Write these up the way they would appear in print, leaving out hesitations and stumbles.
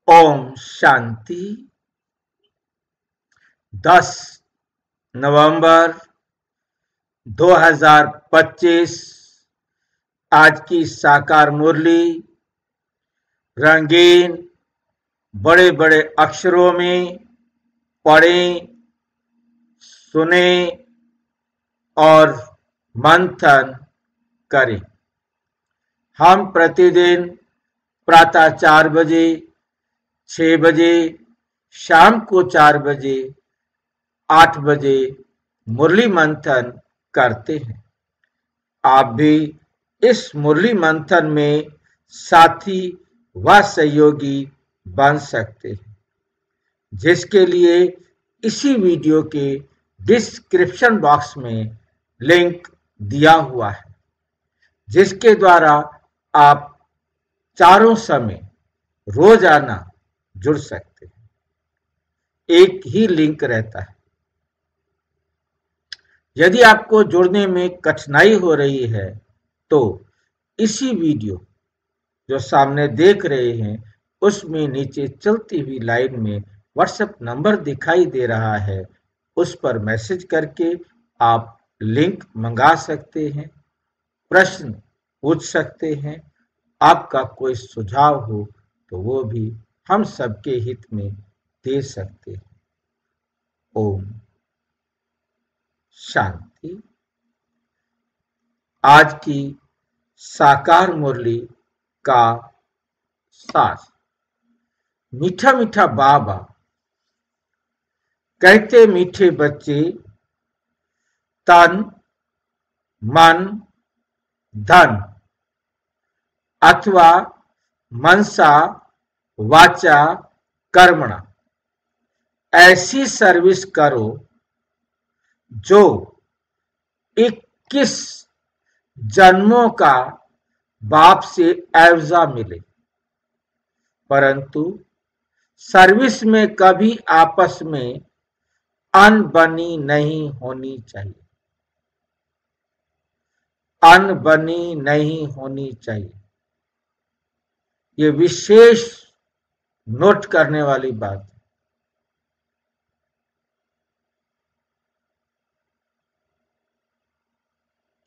ओम शांति। 10 नवंबर 2025 आज की साकार मुरली रंगीन बड़े बड़े अक्षरों में पढ़ें, सुने और मंथन करें। हम प्रतिदिन प्रातः 4 बजे, 6 बजे, शाम को 4 बजे, 8 बजे मुरली मंथन करते हैं। आप भी इस मुरली मंथन में साथी व सहयोगी बन सकते हैं, जिसके लिए इसी वीडियो के डिस्क्रिप्शन बॉक्स में लिंक दिया हुआ है, जिसके द्वारा आप चारों समय रोजाना जुड़ सकते हैं। एक ही लिंक रहता है। यदि आपको जुड़ने में कठिनाई हो रही है तो इसी वीडियो जो सामने देख रहे हैं उसमें नीचे चलती हुई लाइन में व्हाट्सएप नंबर दिखाई दे रहा है, उस पर मैसेज करके आप लिंक मंगा सकते हैं, प्रश्न पूछ सकते हैं। आपका कोई सुझाव हो तो वो भी हम सबके हित में दे सकते हैं। ओम शांति। आज की साकार मुरली का सार। मीठा मीठा बाबा कहते, मीठे बच्चे तन मन धन अथवा मनसा वाचा कर्मणा ऐसी सर्विस करो जो 21 जन्मों का बाप से एवजा मिले, परंतु सर्विस में कभी आपस में अनबनी नहीं होनी चाहिए। अनबनी नहीं होनी चाहिए। ये विशेष नोट करने वाली बात है।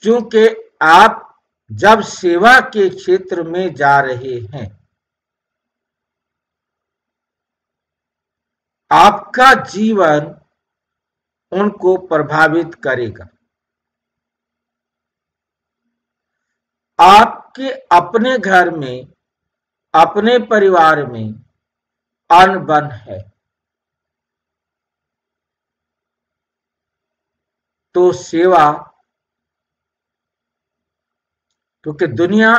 क्योंकि आप जब सेवा के क्षेत्र में जा रहे हैं, आपका जीवन उनको प्रभावित करेगा। आपके अपने घर में, अपने परिवार में अनबन है तो सेवा, क्योंकि दुनिया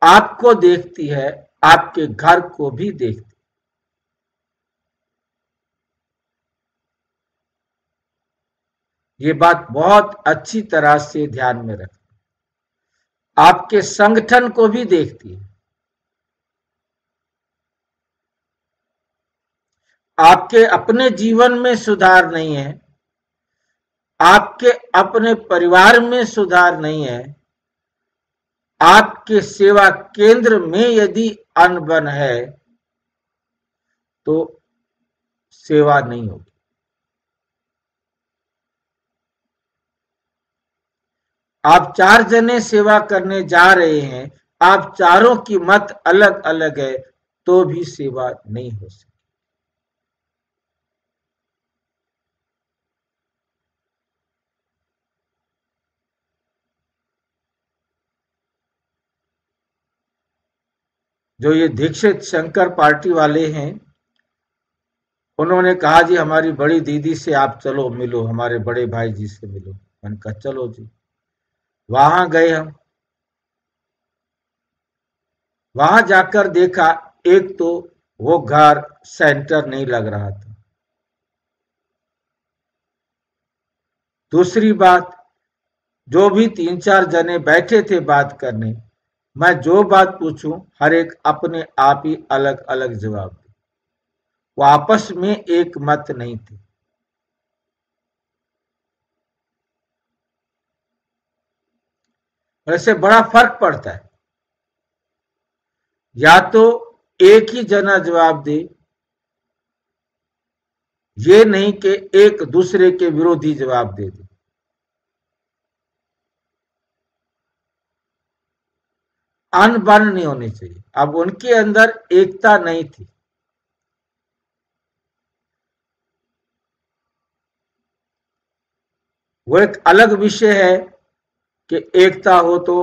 आपको देखती है, आपके घर को भी देखती है। ये बात बहुत अच्छी तरह से ध्यान में रखें। आपके संगठन को भी देखती है। आपके अपने जीवन में सुधार नहीं है, आपके अपने परिवार में सुधार नहीं है, आपके सेवा केंद्र में यदि अनबन है तो सेवा नहीं होगी। आप 4 जने सेवा करने जा रहे हैं, आप चारों की मत अलग अलग है तो भी सेवा नहीं हो सकती। जो ये दीक्षित शंकर पार्टी वाले हैं, उन्होंने कहा जी हमारी बड़ी दीदी से आप चलो मिलो, हमारे बड़े भाई जी से मिलो। मैंने कहा चलो जी। वहां गए हम। वहां जाकर देखा, एक तो वो घर सेंटर नहीं लग रहा था। दूसरी बात, जो भी 3-4 जने बैठे थे बात करने, मैं जो बात पूछूं हर एक अपने आप ही अलग अलग जवाब दे। वो आपस में एक मत नहीं थे। वैसे बड़ा फर्क पड़ता है। या तो एक ही जना जवाब दे ये नहीं कि एक दूसरे के विरोधी जवाब दे दे। अनबन नहीं होनी चाहिए। अब उनके अंदर एकता नहीं थी। वो एक अलग विषय है कि एकता हो तो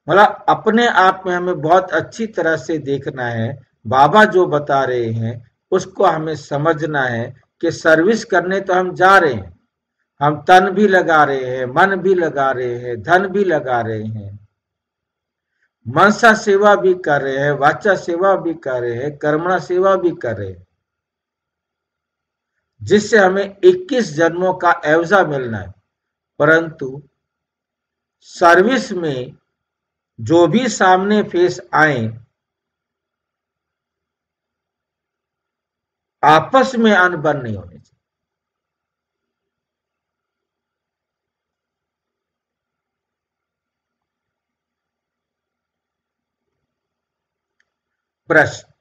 मतलब अपने आप में हमें बहुत अच्छी तरह से देखना है। बाबा जो बता रहे हैं उसको हमें समझना है कि सर्विस करने तो हम जा रहे हैं, हम तन भी लगा रहे हैं, मन भी लगा रहे हैं, धन भी लगा रहे हैं, मनसा सेवा भी कर रहे हैं, वाचा सेवा भी कर रहे हैं, कर्मणा सेवा भी कर रहे हैं, जिससे हमें 21 जन्मों का एवजा मिलना है। परंतु सर्विस में जो भी सामने फेस आए, आपस में अनबन नहीं होनी चाहिए। प्रश्न,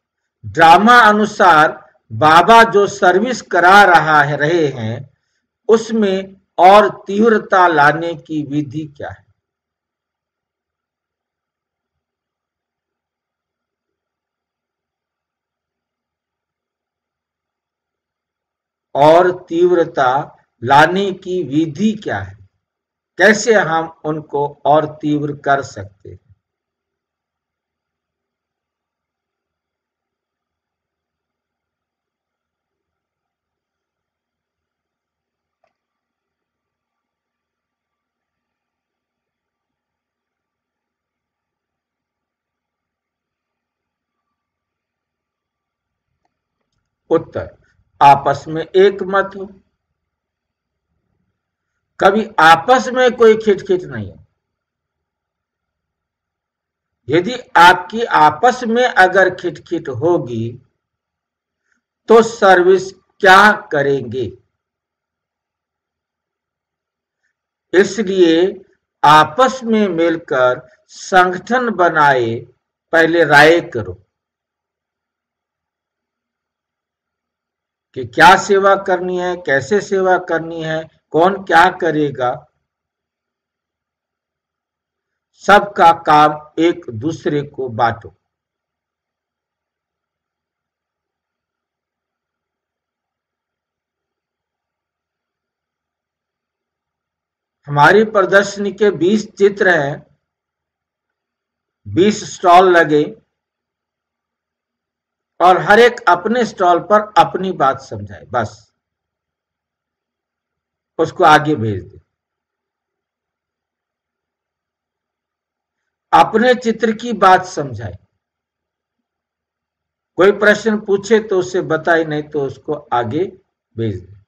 ड्रामा अनुसार बाबा जो सर्विस करा रहे हैं उसमें और तीव्रता लाने की विधि क्या है? और तीव्रता लाने की विधि क्या है? कैसे हम उनको और तीव्र कर सकते हैं? उत्तर, आपस में एक मत हो। कभी आपस में कोई खिटखिट नहीं हो। यदि आपकी आपस में अगर खिटखिट होगी तो सर्विस क्या करेंगे? इसलिए आपस में मिलकर संगठन बनाए, पहले राय करो कि क्या सेवा करनी है, कैसे सेवा करनी है, कौन क्या करेगा। सबका काम एक दूसरे को बांटो। हमारी प्रदर्शनी के 20 चित्र हैं, 20 स्टॉल लगे और हर एक अपने स्टॉल पर अपनी बात समझाए, बस उसको आगे भेज दे। अपने चित्र की बात समझाए। कोई प्रश्न पूछे तो उसे बताए, नहीं तो उसको आगे भेज दे।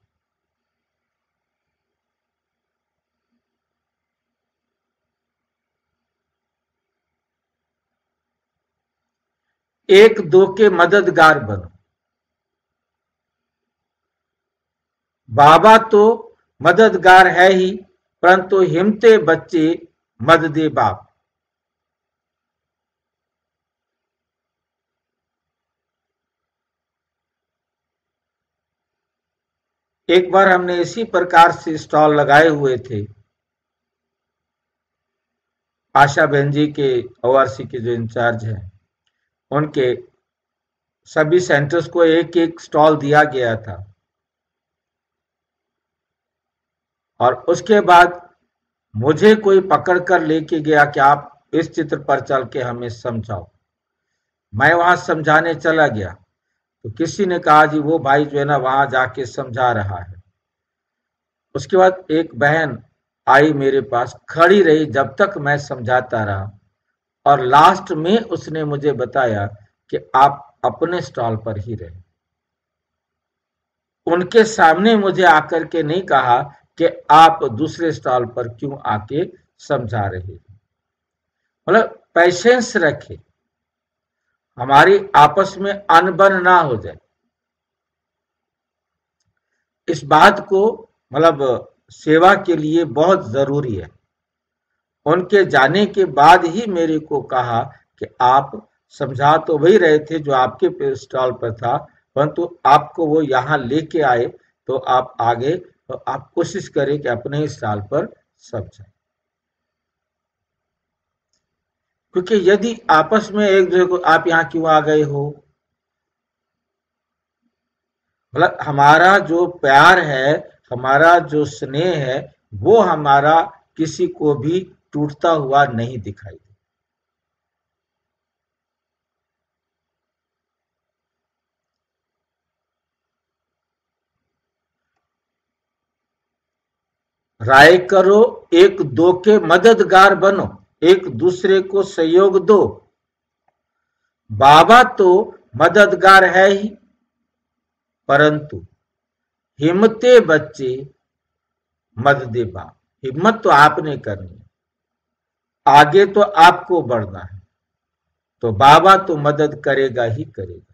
एक दो के मददगार बनो। बाबा तो मददगार है ही, परंतु हिम्मते बच्चे मद दे बाप। एक बार हमने इसी प्रकार से स्टॉल लगाए हुए थे। आशा बहन जी के ओआरसी के जो इंचार्ज हैं, उनके सभी सेंटर्स को एक एक स्टॉल दिया गया था और उसके बाद मुझे कोई पकड़ कर लेके गया कि आप इस चित्र पर चल के हमें समझाओ। मैं वहां समझाने चला गया तो किसी ने कहा जी वो भाई जो है ना वहां जाके समझा रहा है। उसके बाद एक बहन आई मेरे पास, खड़ी रही जब तक मैं समझाता रहा और लास्ट में उसने मुझे बताया कि आप अपने स्टॉल पर ही रहे। उनके सामने मुझे आकर के नहीं कहा कि आप दूसरे स्टॉल पर क्यों आके समझा रहे हैं। मतलब पेशेंस रखे, हमारी आपस में अनबन ना हो जाए। इस बात को मतलब सेवा के लिए बहुत जरूरी है। उनके जाने के बाद ही मेरे को कहा कि आप समझा तो वही रहे थे जो आपके स्टॉल पर था, परंतु आपको वो यहाँ लेके आए तो आप आगे तो आप कोशिश करें कि अपने ही साल पर सब जाए। क्योंकि यदि आपस में एक दूसरे को आप यहाँ क्यों आ गए हो, मतलब हमारा जो प्यार है, हमारा जो स्नेह है, वो हमारा किसी को भी टूटता हुआ नहीं दिखाई दे। राय करो, एक दो के मददगार बनो, एक दूसरे को सहयोग दो। बाबा तो मददगार है ही, परंतु हिम्मते बच्चे मत दे बाप। हिम्मत तो आपने करनी है, आगे तो आपको बढ़ना है, तो बाबा तो मदद करेगा ही करेगा।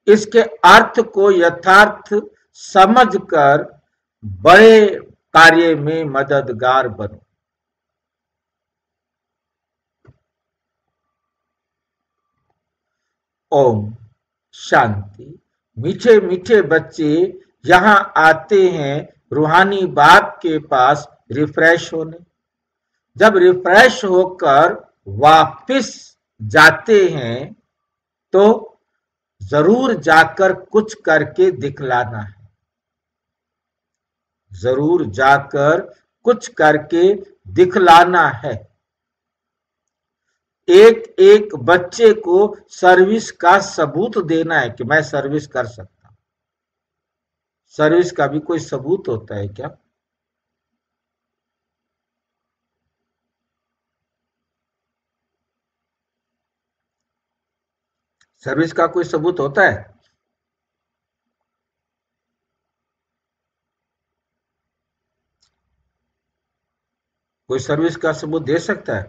इसके अर्थ को यथार्थ समझकर बड़े कार्य में मददगार बनो। ओम शांति। मीठे मीठे बच्चे यहाँ आते हैं रूहानी बाप के पास रिफ्रेश होने। जब रिफ्रेश होकर वापस जाते हैं तो जरूर जाकर कुछ करके दिखलाना है। जरूर जाकर कुछ करके दिखलाना है। एक एक बच्चे को सर्विस का सबूत देना है कि मैं सर्विस कर सकता हूं। सर्विस का भी कोई सबूत होता है क्या? सर्विस का कोई सबूत होता है? कोई सर्विस का सबूत दे सकता है?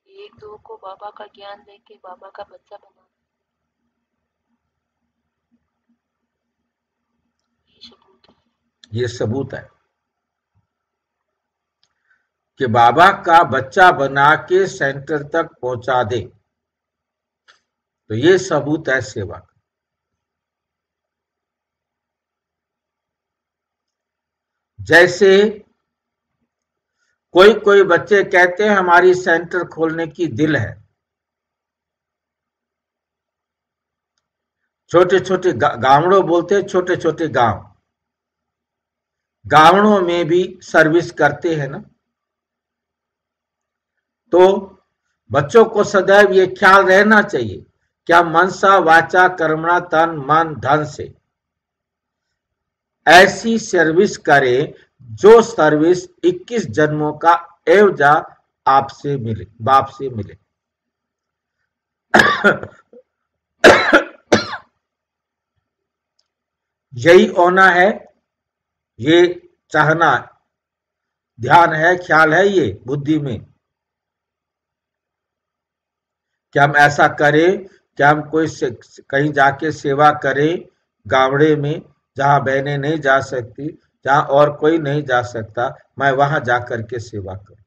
एक दो को बाबा का ज्ञान देके बाबा का बच्चा बना, ये सबूत है। ये सबूत है कि बाबा का बच्चा बना के सेंटर तक पहुंचा दे, तो ये सबूत है सेवा का। जैसे कोई कोई बच्चे कहते हैं हमारी सेंटर खोलने की दिल है। छोटे छोटे गांवड़ों बोलते हैं, छोटे छोटे गांव, गांवड़ों में भी सर्विस करते हैं ना। तो बच्चों को सदैव ये ख्याल रहना चाहिए क्या मनसा वाचा कर्मणा तन मन धन से ऐसी सर्विस करें जो सर्विस 21 जन्मों का एवजा आपसे मिले, बाप से मिले। यही होना है, ये चाहना, ध्यान है, ख्याल है ये बुद्धि में कि हम ऐसा करें, क्या हम कोई कहीं जाके सेवा करें गावड़े में, जहां बहनें नहीं जा सकती, जहां और कोई नहीं जा सकता, मैं वहां जाकर के सेवा करूं।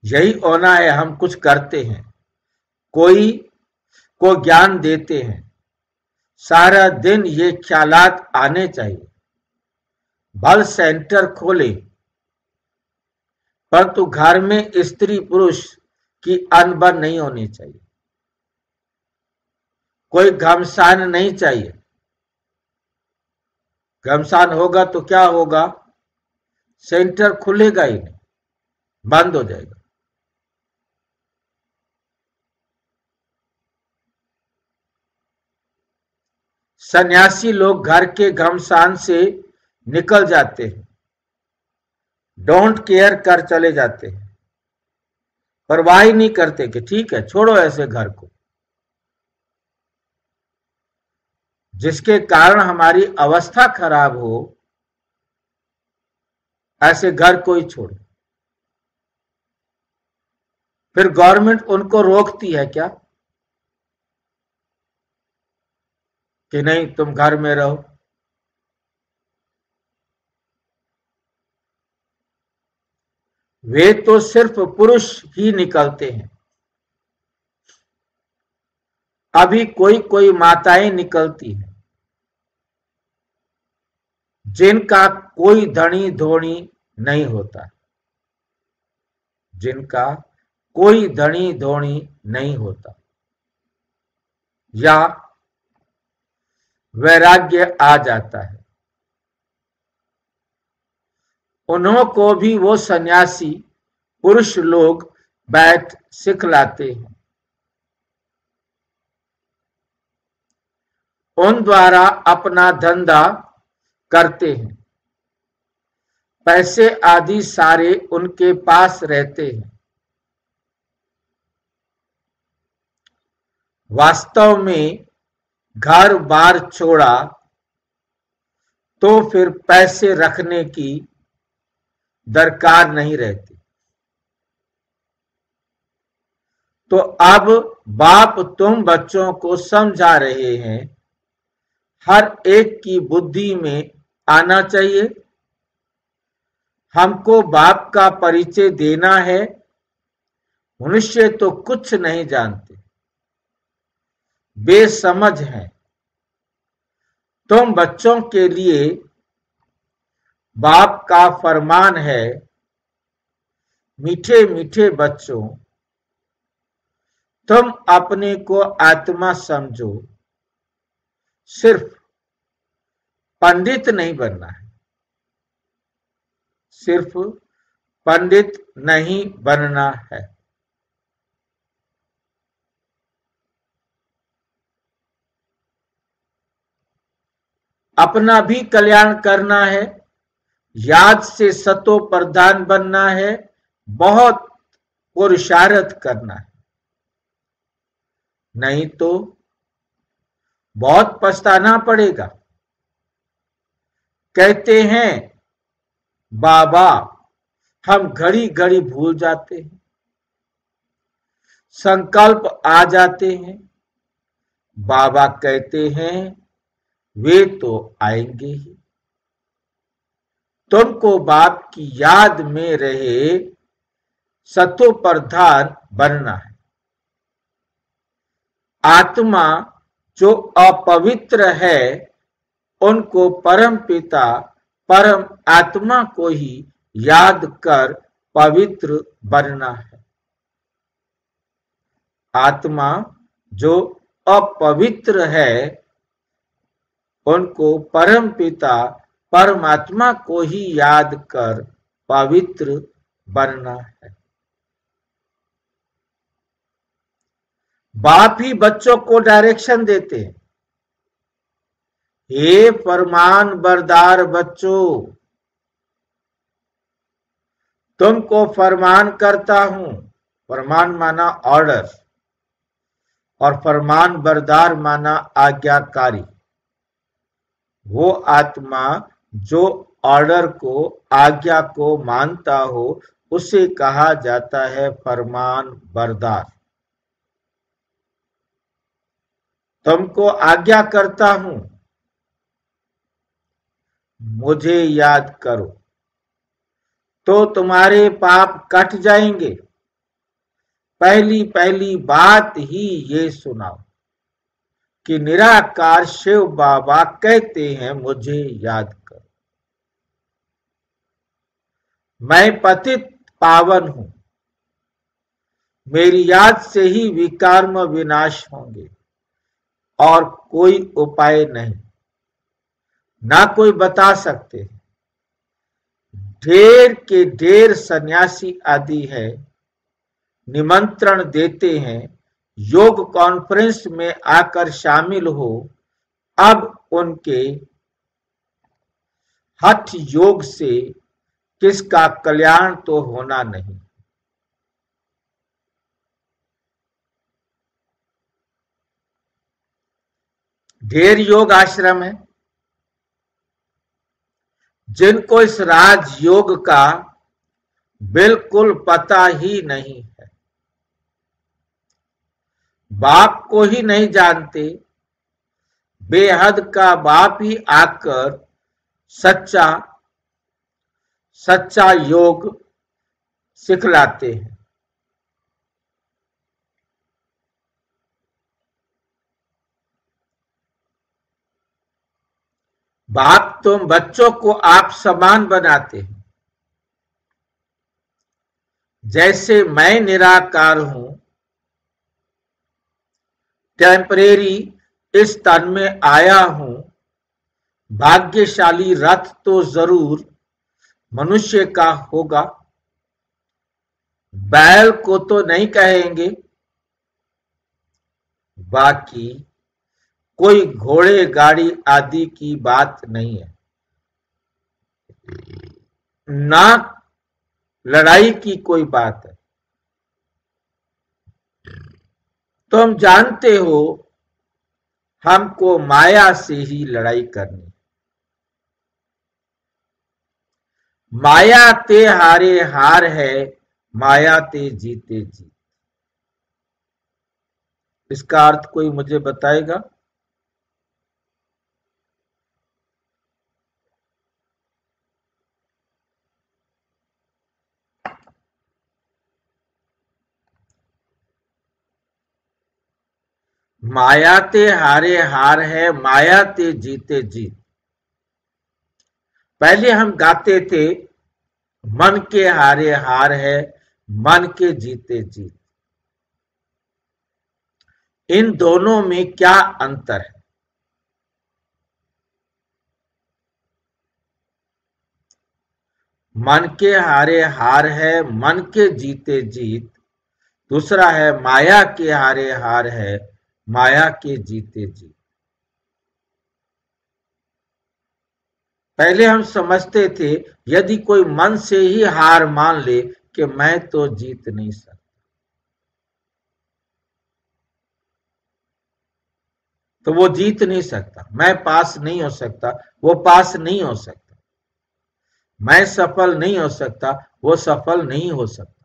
यही होना है। हम कुछ करते हैं, कोई को ज्ञान देते हैं, सारा दिन ये ख्यालात आने चाहिए। भल सेंटर खोले, परंतु घर में स्त्री पुरुष की अनबन नहीं होनी चाहिए। कोई घमसान नहीं चाहिए। घमसान होगा तो क्या होगा? सेंटर खुलेगा ही नहीं, बंद हो जाएगा। सन्यासी लोग घर के घमसान से निकल जाते हैं, डोंट केयर कर चले जाते हैं, परवाह नहीं करते कि ठीक है छोड़ो ऐसे घर को, जिसके कारण हमारी अवस्था खराब हो, ऐसे घर कोई छोड़े। फिर गवर्नमेंट उनको रोकती है क्या कि नहीं तुम घर में रहो? वे तो सिर्फ पुरुष ही निकलते हैं। अभी कोई कोई माताएं निकलती हैं जिनका कोई धनी धोनी नहीं होता, जिनका कोई धनी धोनी नहीं होता, या वैराग्य आ जाता है, उन्हों को भी वो सन्यासी पुरुष लोग बैठ सिखलाते हैं। उन द्वारा अपना धंधा करते हैं, पैसे आदि सारे उनके पास रहते हैं। वास्तव में घर बार छोड़ा तो फिर पैसे रखने की दरकार नहीं रहती। तो अब बाप तुम बच्चों को समझा रहे हैं, हर एक की बुद्धि में आना चाहिए। हमको बाप का परिचय देना है। मनुष्य तो कुछ नहीं जानते, बेसमझ हैं। तुम बच्चों के लिए बाप का फरमान है, मीठे मीठे बच्चों, तुम अपने को आत्मा समझो, सिर्फ पंडित नहीं बनना है, सिर्फ पंडित नहीं बनना है। अपना भी कल्याण करना है, याद से सतो प्रधान बनना है, बहुत पुरुषार्थ करना है, नहीं तो बहुत पछताना पड़ेगा। कहते हैं बाबा, हम घड़ी घड़ी भूल जाते हैं, संकल्प आ जाते हैं। बाबा कहते हैं वे तो आएंगे ही। तुमको बाप की याद में रहे सतो प्रधान बनना है। आत्मा जो अपवित्र है, उनको परम पिता परम आत्मा को ही याद कर पवित्र बनना है। आत्मा जो अपवित्र है, उनको परम पिता परमात्मा को ही याद कर पवित्र बनना है। बाप ही बच्चों को डायरेक्शन देते हैं। हे फरमान बरदार बच्चों, तुमको फरमान करता हूं। फरमान माना ऑर्डर, और फरमान बरदार माना आज्ञाकारी। वो आत्मा जो ऑर्डर को, आज्ञा को मानता हो, उसे कहा जाता है फरमान बरदार। तुमको आज्ञा करता हूं, मुझे याद करो, तो तुम्हारे पाप कट जाएंगे। पहली पहली बात ही ये सुनाओ कि निराकार शिव बाबा कहते हैं मुझे याद करो। मैं पतित पावन हूं, मेरी याद से ही विकर्म विनाश होंगे, और कोई उपाय नहीं, ना कोई बता सकते। ढेर के ढेर सन्यासी आदि है, निमंत्रण देते हैं योग कॉन्फ्रेंस में आकर शामिल हो। अब उनके हठ योग से किसका कल्याण तो होना नहीं। ढेर योग आश्रम है, जिनको इस राजयोग का बिल्कुल पता ही नहीं है, बाप को ही नहीं जानते। बेहद का बाप ही आकर सच्चा सच्चा योग सिखलाते हैं। बाप तुम बच्चों को आप समान बनाते हैं, जैसे मैं निराकार हूं, टेम्परेरी इस तन में आया हूं। भाग्यशाली रथ तो जरूर मनुष्य का होगा, बैल को तो नहीं कहेंगे। बाकी कोई घोड़े गाड़ी आदि की बात नहीं है, ना लड़ाई की कोई बात है। तुम जानते हो हमको माया से ही लड़ाई करनी। माया ते हारे हार है, माया ते जीते जीत। इसका अर्थ कोई मुझे बताएगा? माया ते हारे हार है, माया ते जीते जीत। पहले हम गाते थे मन के हारे हार है, मन के जीते जीत। इन दोनों में क्या अंतर है? मन के हारे हार है, मन के जीते जीत। दूसरा है माया के हारे हार है, माया के जीते जीत। पहले हम समझते थे यदि कोई मन से ही हार मान ले कि मैं तो जीत नहीं सकता, तो वो जीत नहीं सकता। मैं पास नहीं हो सकता, वो पास नहीं हो सकता। मैं सफल नहीं हो सकता, वो सफल नहीं हो सकता।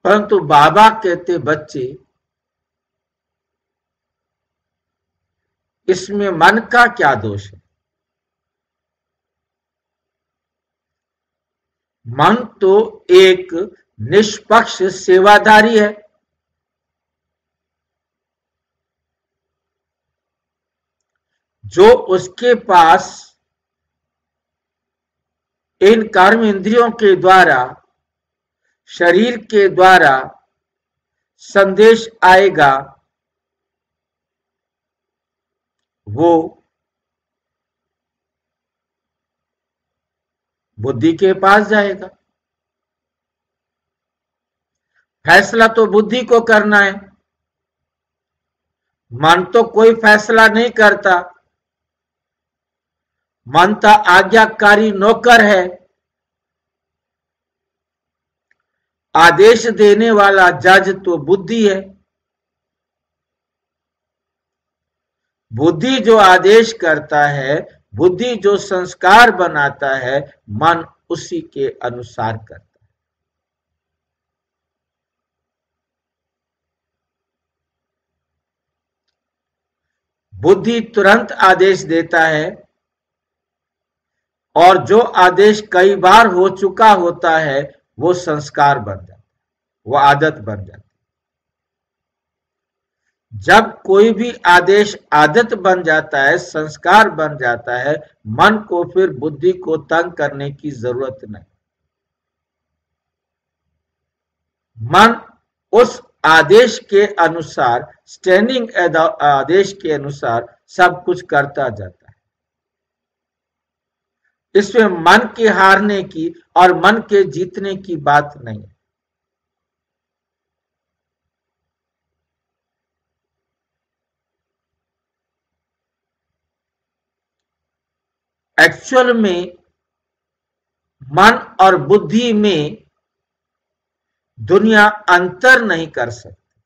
परंतु बाबा कहते बच्चे इसमें मन का क्या दोष है? मन तो एक निष्पक्ष सेवादारी है। जो उसके पास इन कर्म इंद्रियों के द्वारा, शरीर के द्वारा संदेश आएगा, वो बुद्धि के पास जाएगा। फैसला तो बुद्धि को करना है, मन तो कोई फैसला नहीं करता। मन तो आज्ञाकारी नौकर है, आदेश देने वाला जज तो बुद्धि है। बुद्धि जो आदेश करता है, बुद्धि जो संस्कार बनाता है, मन उसी के अनुसार करता है। बुद्धि तुरंत आदेश देता है, और जो आदेश कई बार हो चुका होता है वो संस्कार बन जाता है, वो आदत बन जाती है। जब कोई भी आदेश आदत बन जाता है, संस्कार बन जाता है, मन को फिर बुद्धि को तंग करने की जरूरत नहीं। मन उस आदेश के अनुसार, स्टैंडिंग आदेश के अनुसार सब कुछ करता जाता है। इसमें मन के हारने की और मन के जीतने की बात नहीं है। एक्चुअल में मन और बुद्धि में दुनिया अंतर नहीं कर सकती,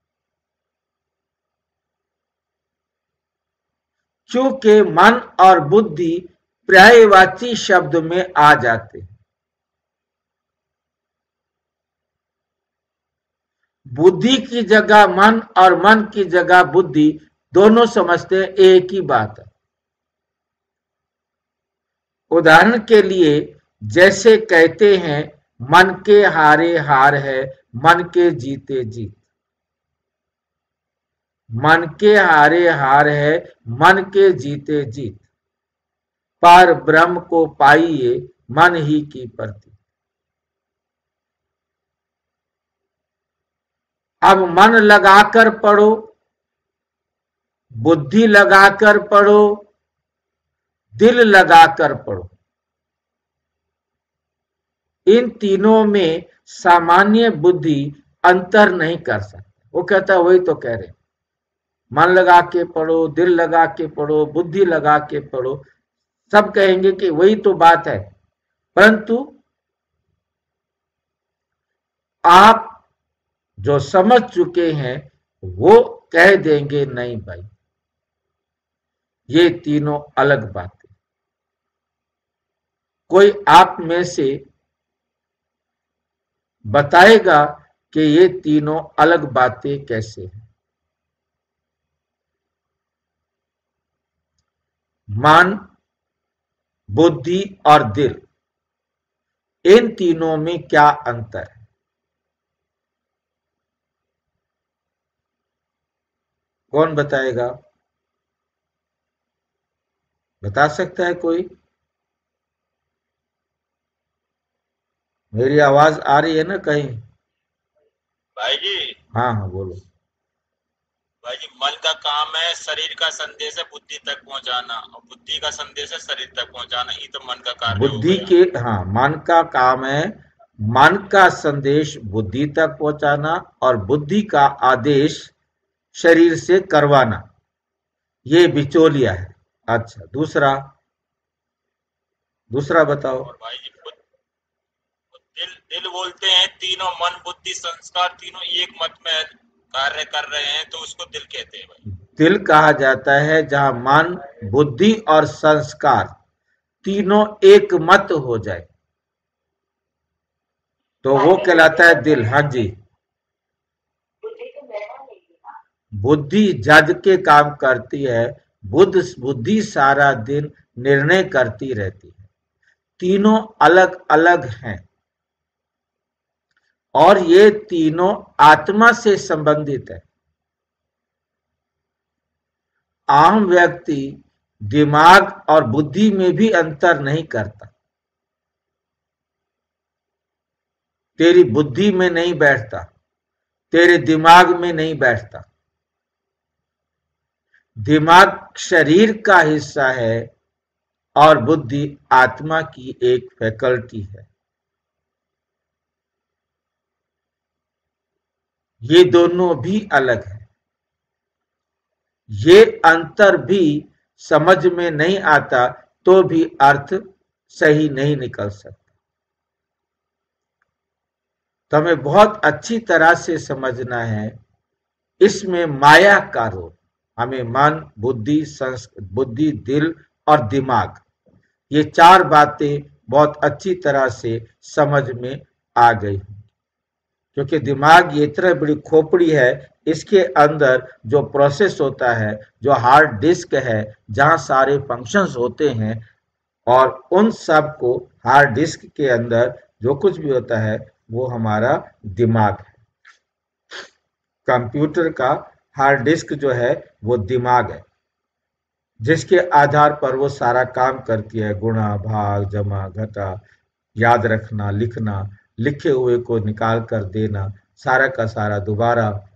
क्योंकि मन और बुद्धि पर्यायवाची शब्द में आ जाते हैं। बुद्धि की जगह मन और मन की जगह बुद्धि, दोनों समझते हैं एक ही बात है। उदाहरण के लिए जैसे कहते हैं मन के हारे हार है, मन के जीते जीत। मन के हारे हार है, मन के जीते जीत। पर ब्रह्म को पाइए मन ही की प्रति। अब मन लगाकर पढ़ो, बुद्धि लगाकर पढ़ो, दिल लगाकर पढ़ो। इन तीनों में सामान्य बुद्धि अंतर नहीं कर सकती। वो कहता है, वही तो कह रहे, मन लगा के पढ़ो, दिल लगा के पढ़ो, बुद्धि लगा के पढ़ो, सब कहेंगे कि वही तो बात है। परंतु आप जो समझ चुके हैं वो कह देंगे, नहीं भाई, ये तीनों अलग बातें। कोई आप में से बताएगा कि ये तीनों अलग बातें कैसे हैं। मन, बुद्धि और दिल, इन तीनों में क्या अंतर है? कौन बताएगा? बता सकता है कोई? मेरी आवाज आ रही है ना कहीं? भाई जी। हाँ हाँ बोलो। भाई जी, मन का काम है शरीर का संदेश है बुद्धि तक पहुंचाना, और बुद्धि का संदेश है शरीर तक पहुंचाना। ये तो मन का कार्य हो बुद्धि गया। के, हाँ, मन का काम है मन का संदेश बुद्धि तक पहुंचाना और बुद्धि का आदेश शरीर से करवाना। ये बिचौलिया है। अच्छा, दूसरा बताओ। और भाई जी, दिल दिल बोलते हैं तीनों मन बुद्धि संस्कार तीनों एक मत में कार्य कर रहे हैं, तो उसको दिल कहते हैं भाई। दिल कहा जाता है जहां मन, बुद्धि और संस्कार तीनों एक मत हो जाए तो वो कहलाता है दिल। हाँ जी। बुद्धि जज के काम करती है, बुद्धि सारा दिन निर्णय करती रहती है। तीनों अलग अलग हैं और ये तीनों आत्मा से संबंधित है। आम व्यक्ति दिमाग और बुद्धि में भी अंतर नहीं करता। तेरी बुद्धि में नहीं बैठता, तेरे दिमाग में नहीं बैठता। दिमाग शरीर का हिस्सा है और बुद्धि आत्मा की एक फैकल्टी है। ये दोनों भी अलग है। ये अंतर भी समझ में नहीं आता तो भी अर्थ सही नहीं निकल सकता। तो हमें बहुत अच्छी तरह से समझना है इसमें माया का रोल। हमें मन, बुद्धि, दिल और दिमाग, ये चार बातें बहुत अच्छी तरह से समझ में आ गई। क्योंकि दिमाग ये इतना बड़ी खोपड़ी है, इसके अंदर जो प्रोसेस होता है, जो हार्ड डिस्क है जहां सारे फंक्शंस होते हैं, और उन सब को हार्ड डिस्क के अंदर जो कुछ भी होता है वो हमारा दिमाग है। कंप्यूटर का हार्ड डिस्क जो है वो दिमाग है, जिसके आधार पर वो सारा काम करती है। गुणा, भाग, जमा, घटा, याद रखना, लिखना, लिखे हुए को निकाल कर देना, सारा का सारा दोबारा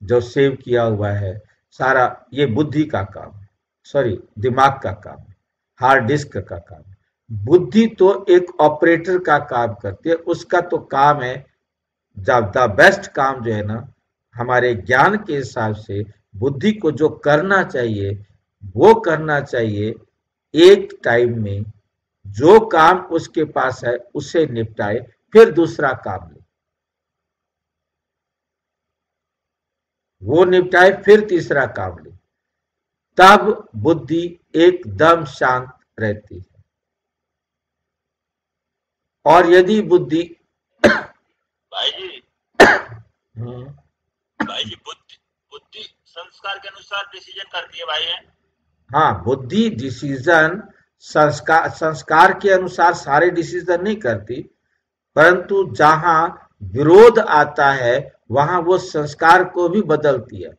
जो सेव किया हुआ है सारा, ये बुद्धि का काम है, सॉरी दिमाग का काम है, हार्ड डिस्क का काम है। बुद्धि तो एक ऑपरेटर का काम करती है, उसका तो काम है, जब द बेस्ट काम जो है ना, हमारे ज्ञान के हिसाब से बुद्धि को जो करना चाहिए वो करना चाहिए। एक टाइम में जो काम उसके पास है उसे निपटाए, फिर दूसरा काम ले, वो निपटाए, फिर तीसरा काम ले, तब बुद्धि एकदम शांत रहती है। और यदि बुद्धि भाई जी भाई जी, बुद्धि बुद्धि संस्कार के अनुसार डिसीजन करती है भाई है। हाँ, बुद्धि डिसीजन संस्कार के अनुसार सारे डिसीजन नहीं करती, परंतु जहां विरोध आता है वहां वो संस्कार को भी बदलती है,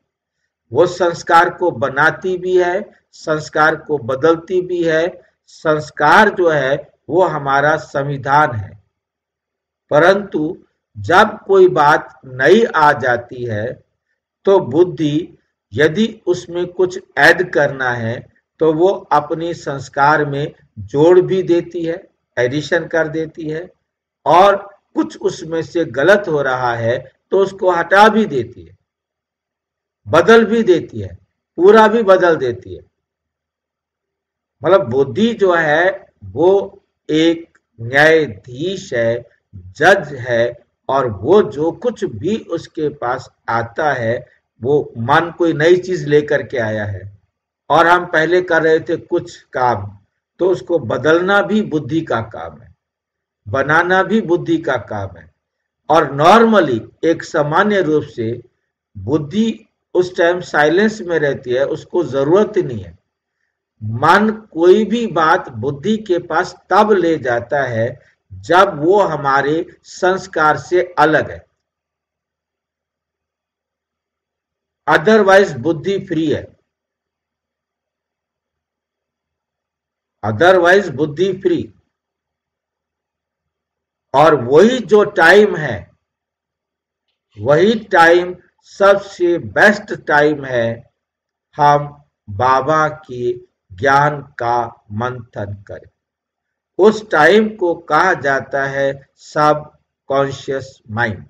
वो संस्कार को बनाती भी है, संस्कार को बदलती भी है। संस्कार जो है वो हमारा संविधान है। परंतु जब कोई बात नई आ जाती है तो बुद्धि यदि उसमें कुछ ऐड करना है तो वो अपनी संस्कार में जोड़ भी देती है, एडिशन कर देती है, और कुछ उसमें से गलत हो रहा है तो उसको हटा भी देती है, बदल भी देती है, पूरा भी बदल देती है। मतलब बुद्धि जो है वो एक न्यायाधीश है, जज है, और वो जो कुछ भी उसके पास आता है वो मन कोई नई चीज लेकर के आया है और हम पहले कर रहे थे कुछ काम, तो उसको बदलना भी बुद्धि का काम है, बनाना भी बुद्धि का काम है। और नॉर्मली एक सामान्य रूप से बुद्धि उस टाइम साइलेंस में रहती है, उसको जरूरत ही नहीं है। मन कोई भी बात बुद्धि के पास तब ले जाता है जब वो हमारे संस्कार से अलग है, अदरवाइज बुद्धि फ्री है, अदरवाइज बुद्धि फ्री। और वही जो टाइम है, वही टाइम सबसे बेस्ट टाइम है हम बाबा के ज्ञान का मंथन करें। उस टाइम को कहा जाता है सब कॉन्शियस माइंड।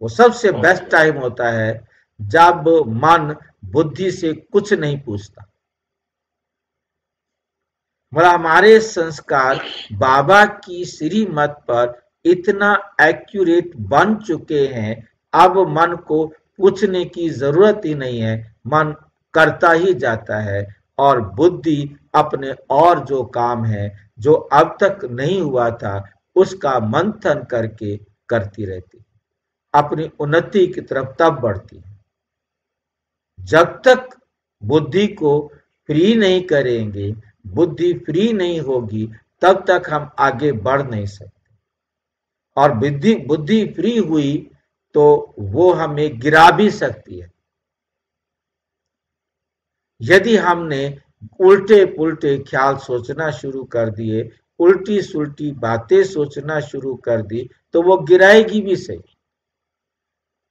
वो सबसे बेस्ट टाइम होता है जब मन बुद्धि से कुछ नहीं पूछता। मतलब हमारे संस्कार बाबा की श्रीमत पर इतना एक्यूरेट बन चुके हैं, अब मन को पूछने की जरूरत ही नहीं है, मन करता ही जाता है और बुद्धि अपने और जो काम है जो अब तक नहीं हुआ था उसका मंथन करके करती रहती, अपनी उन्नति की तरफ तब बढ़ती है। जब तक बुद्धि को फ्री नहीं करेंगे, बुद्धि फ्री नहीं होगी, तब तक हम आगे बढ़ नहीं सकते। और बुद्धि फ्री हुई तो वो हमें गिरा भी सकती है। यदि हमने उल्टे पुल्टे ख्याल सोचना शुरू कर दिए, उल्टी सुल्टी बातें सोचना शुरू कर दी, तो वो गिराएगी भी सही।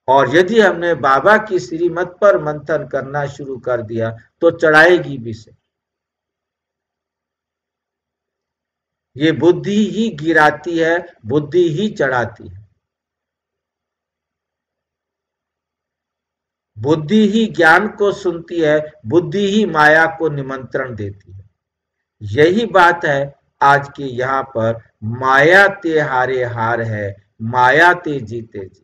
और यदि हमने बाबा की श्रीमत पर मंथन करना शुरू कर दिया तो चढ़ाएगी भी सही। ये बुद्धि ही गिराती है, बुद्धि ही चढ़ाती है। बुद्धि ही ज्ञान को सुनती है, बुद्धि ही माया को निमंत्रण देती है। यही बात है आज के यहाँ पर, माया ते हारे हार है, माया ते जीते जी।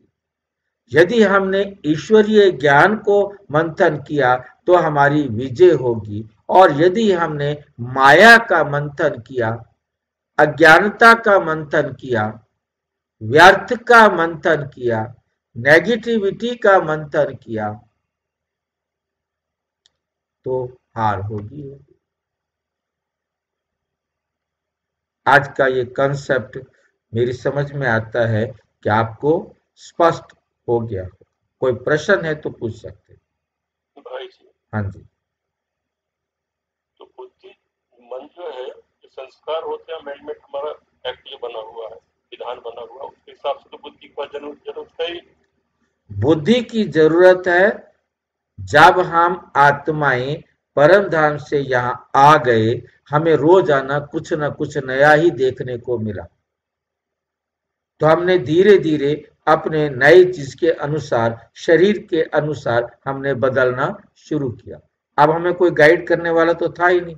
यदि हमने ईश्वरीय ज्ञान को मंथन किया तो हमारी विजय होगी, और यदि हमने माया का मंथन किया, अज्ञानता का मंथन किया, व्यर्थ का मंथन किया, नेगेटिविटी का मंथन किया, तो हार होगी। आज का ये कंसेप्ट मेरी समझ में आता है कि आपको स्पष्ट हो गया। कोई प्रश्न है तो पूछ सकते हैं। भाई जी, हाँ जी। तो बुद्धि मन जो है, संस्कार होते हैं, अमेंडमेंट हमारा एक्ट ये बना हुआ है, विधान बना हुआ है, उसके हिसाब से तो बुद्धि का जरूरत है ही। बुद्धि की जरूरत है जब हम आत्माएं परम धाम से यहाँ आ गए, हमें रोजाना कुछ न कुछ नया ही देखने को मिला, तो हमने धीरे धीरे अपने नई चीज के अनुसार, शरीर के अनुसार हमने बदलना शुरू किया। अब हमें कोई गाइड करने वाला तो था ही नहीं,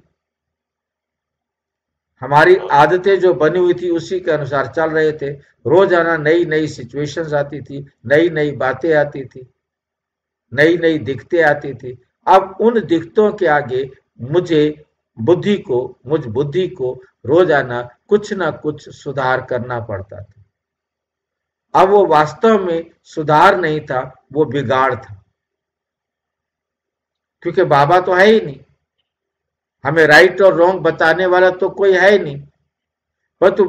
हमारी आदतें जो बनी हुई थी उसी के अनुसार चल रहे थे। रोजाना नई नई सिचुएशंस आती थी, नई नई बातें आती थी, नई नई दिक्कतें आती थी। अब उन दिक्कतों के आगे मुझ बुद्धि को रोजाना कुछ ना कुछ सुधार करना पड़ता था। अब वो वास्तव में सुधार नहीं था, वो बिगाड़ था, क्योंकि बाबा तो है ही नहीं, हमें राइट और रॉन्ग बताने वाला तो कोई है ही नहीं। परंतु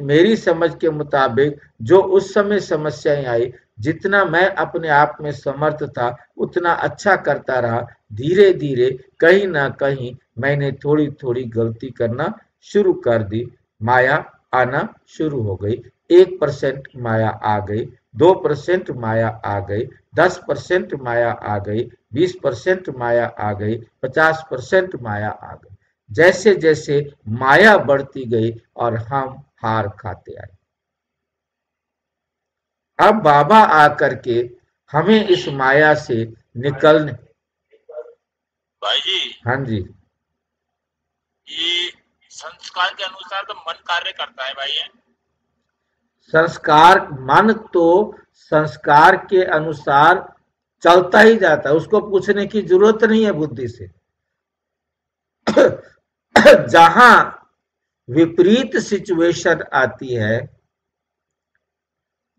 मेरी समझ के मुताबिक जो उस समय समस्याएं आई, जितना मैं अपने आप में समर्थ था उतना अच्छा करता रहा। धीरे धीरे कहीं ना कहीं मैंने थोड़ी थोड़ी गलती करना शुरू कर दी, माया आना शुरू हो गई। 1% माया आ गई, 2% माया आ गई, 10% माया आ गई, 20% माया आ गई, 50% माया आ गई। जैसे जैसे माया बढ़ती गई और हम हार खाते आए। अब बाबा आकर के हमें इस माया से निकलने। भाई जी, हाँ जी, ये संस्कार के अनुसार तो मन कार्य करता है भाई। संस्कार मन तो संस्कार के अनुसार चलता ही जाता है, उसको पूछने की जरूरत नहीं है बुद्धि से। जहां विपरीत सिचुएशन आती है,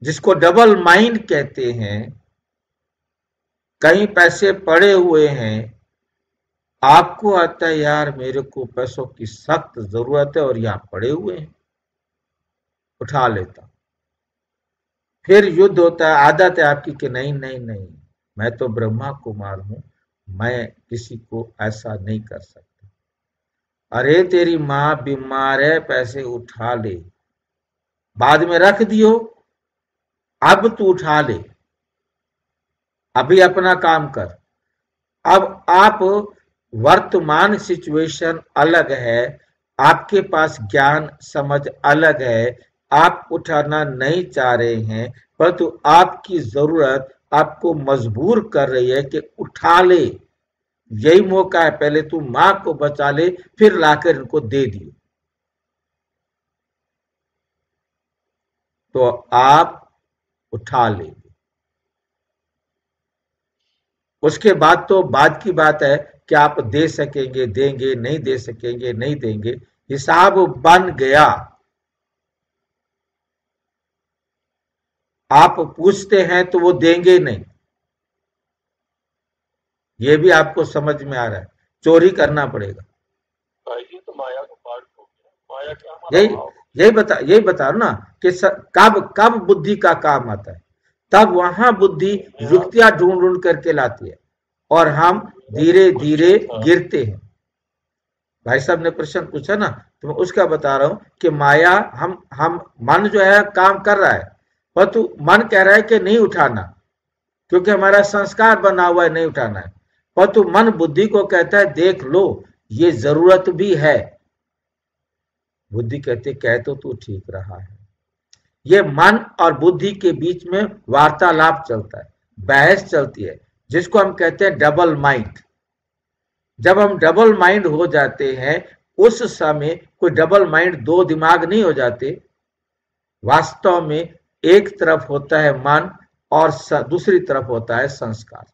जिसको डबल माइंड कहते हैं, कहीं पैसे पड़े हुए हैं, आपको आता है यार मेरे को पैसों की सख्त जरूरत है और यहां पड़े हुए हैं, उठा लेता। फिर युद्ध होता है, आदत है आपकी कि नहीं नहीं नहीं, मैं तो ब्रह्मा कुमार हूं, मैं किसी को ऐसा नहीं कर सकता। अरे तेरी माँ बीमार है, पैसे उठा ले, बाद में रख दियो, अब तू उठा ले, अभी अपना काम कर। अब आप वर्तमान सिचुएशन अलग है, आपके पास ज्ञान समझ अलग है, आप उठाना नहीं चाह रहे हैं, परंतु आपकी जरूरत आपको मजबूर कर रही है कि उठा ले, यही मौका है, पहले तू मां को बचा ले, फिर लाकर इनको दे दियो। तो आप उठा लेंगे। उसके बाद तो बाद की बात है कि आप दे सकेंगे देंगे, नहीं दे सकेंगे नहीं देंगे, हिसाब बन गया। आप पूछते हैं तो वो देंगे नहीं, ये भी आपको समझ में आ रहा है, चोरी करना पड़ेगा। भाई जी तो माया का पार्ट हो गया, माया क्या हमारा यही भाव। यही बता रहा ना कि कब बुद्धि का काम आता है, तब वहां बुद्धि युक्तियां ढूंढ ढूंढ करके लाती है और हम धीरे धीरे गिरते हैं। भाई साहब ने प्रश्न पूछा ना, तो मैं उसका बता रहा हूं कि माया हम मन जो है काम कर रहा है, परंतु मन कह रहा है कि नहीं उठाना, क्योंकि हमारा संस्कार बना हुआ है नहीं उठाना है, परंतु मन बुद्धि को कहता है देख लो ये जरूरत भी है। बुद्धि कहते कह तो तू ठीक रहा है। ये मन और बुद्धि के बीच में वार्तालाप चलता है, बहस चलती है, जिसको हम कहते हैं डबल माइंड। जब हम डबल माइंड हो जाते हैं, उस समय कोई डबल माइंड, दो दिमाग नहीं हो जाते। वास्तव में एक तरफ होता है मन और दूसरी तरफ होता है संस्कार।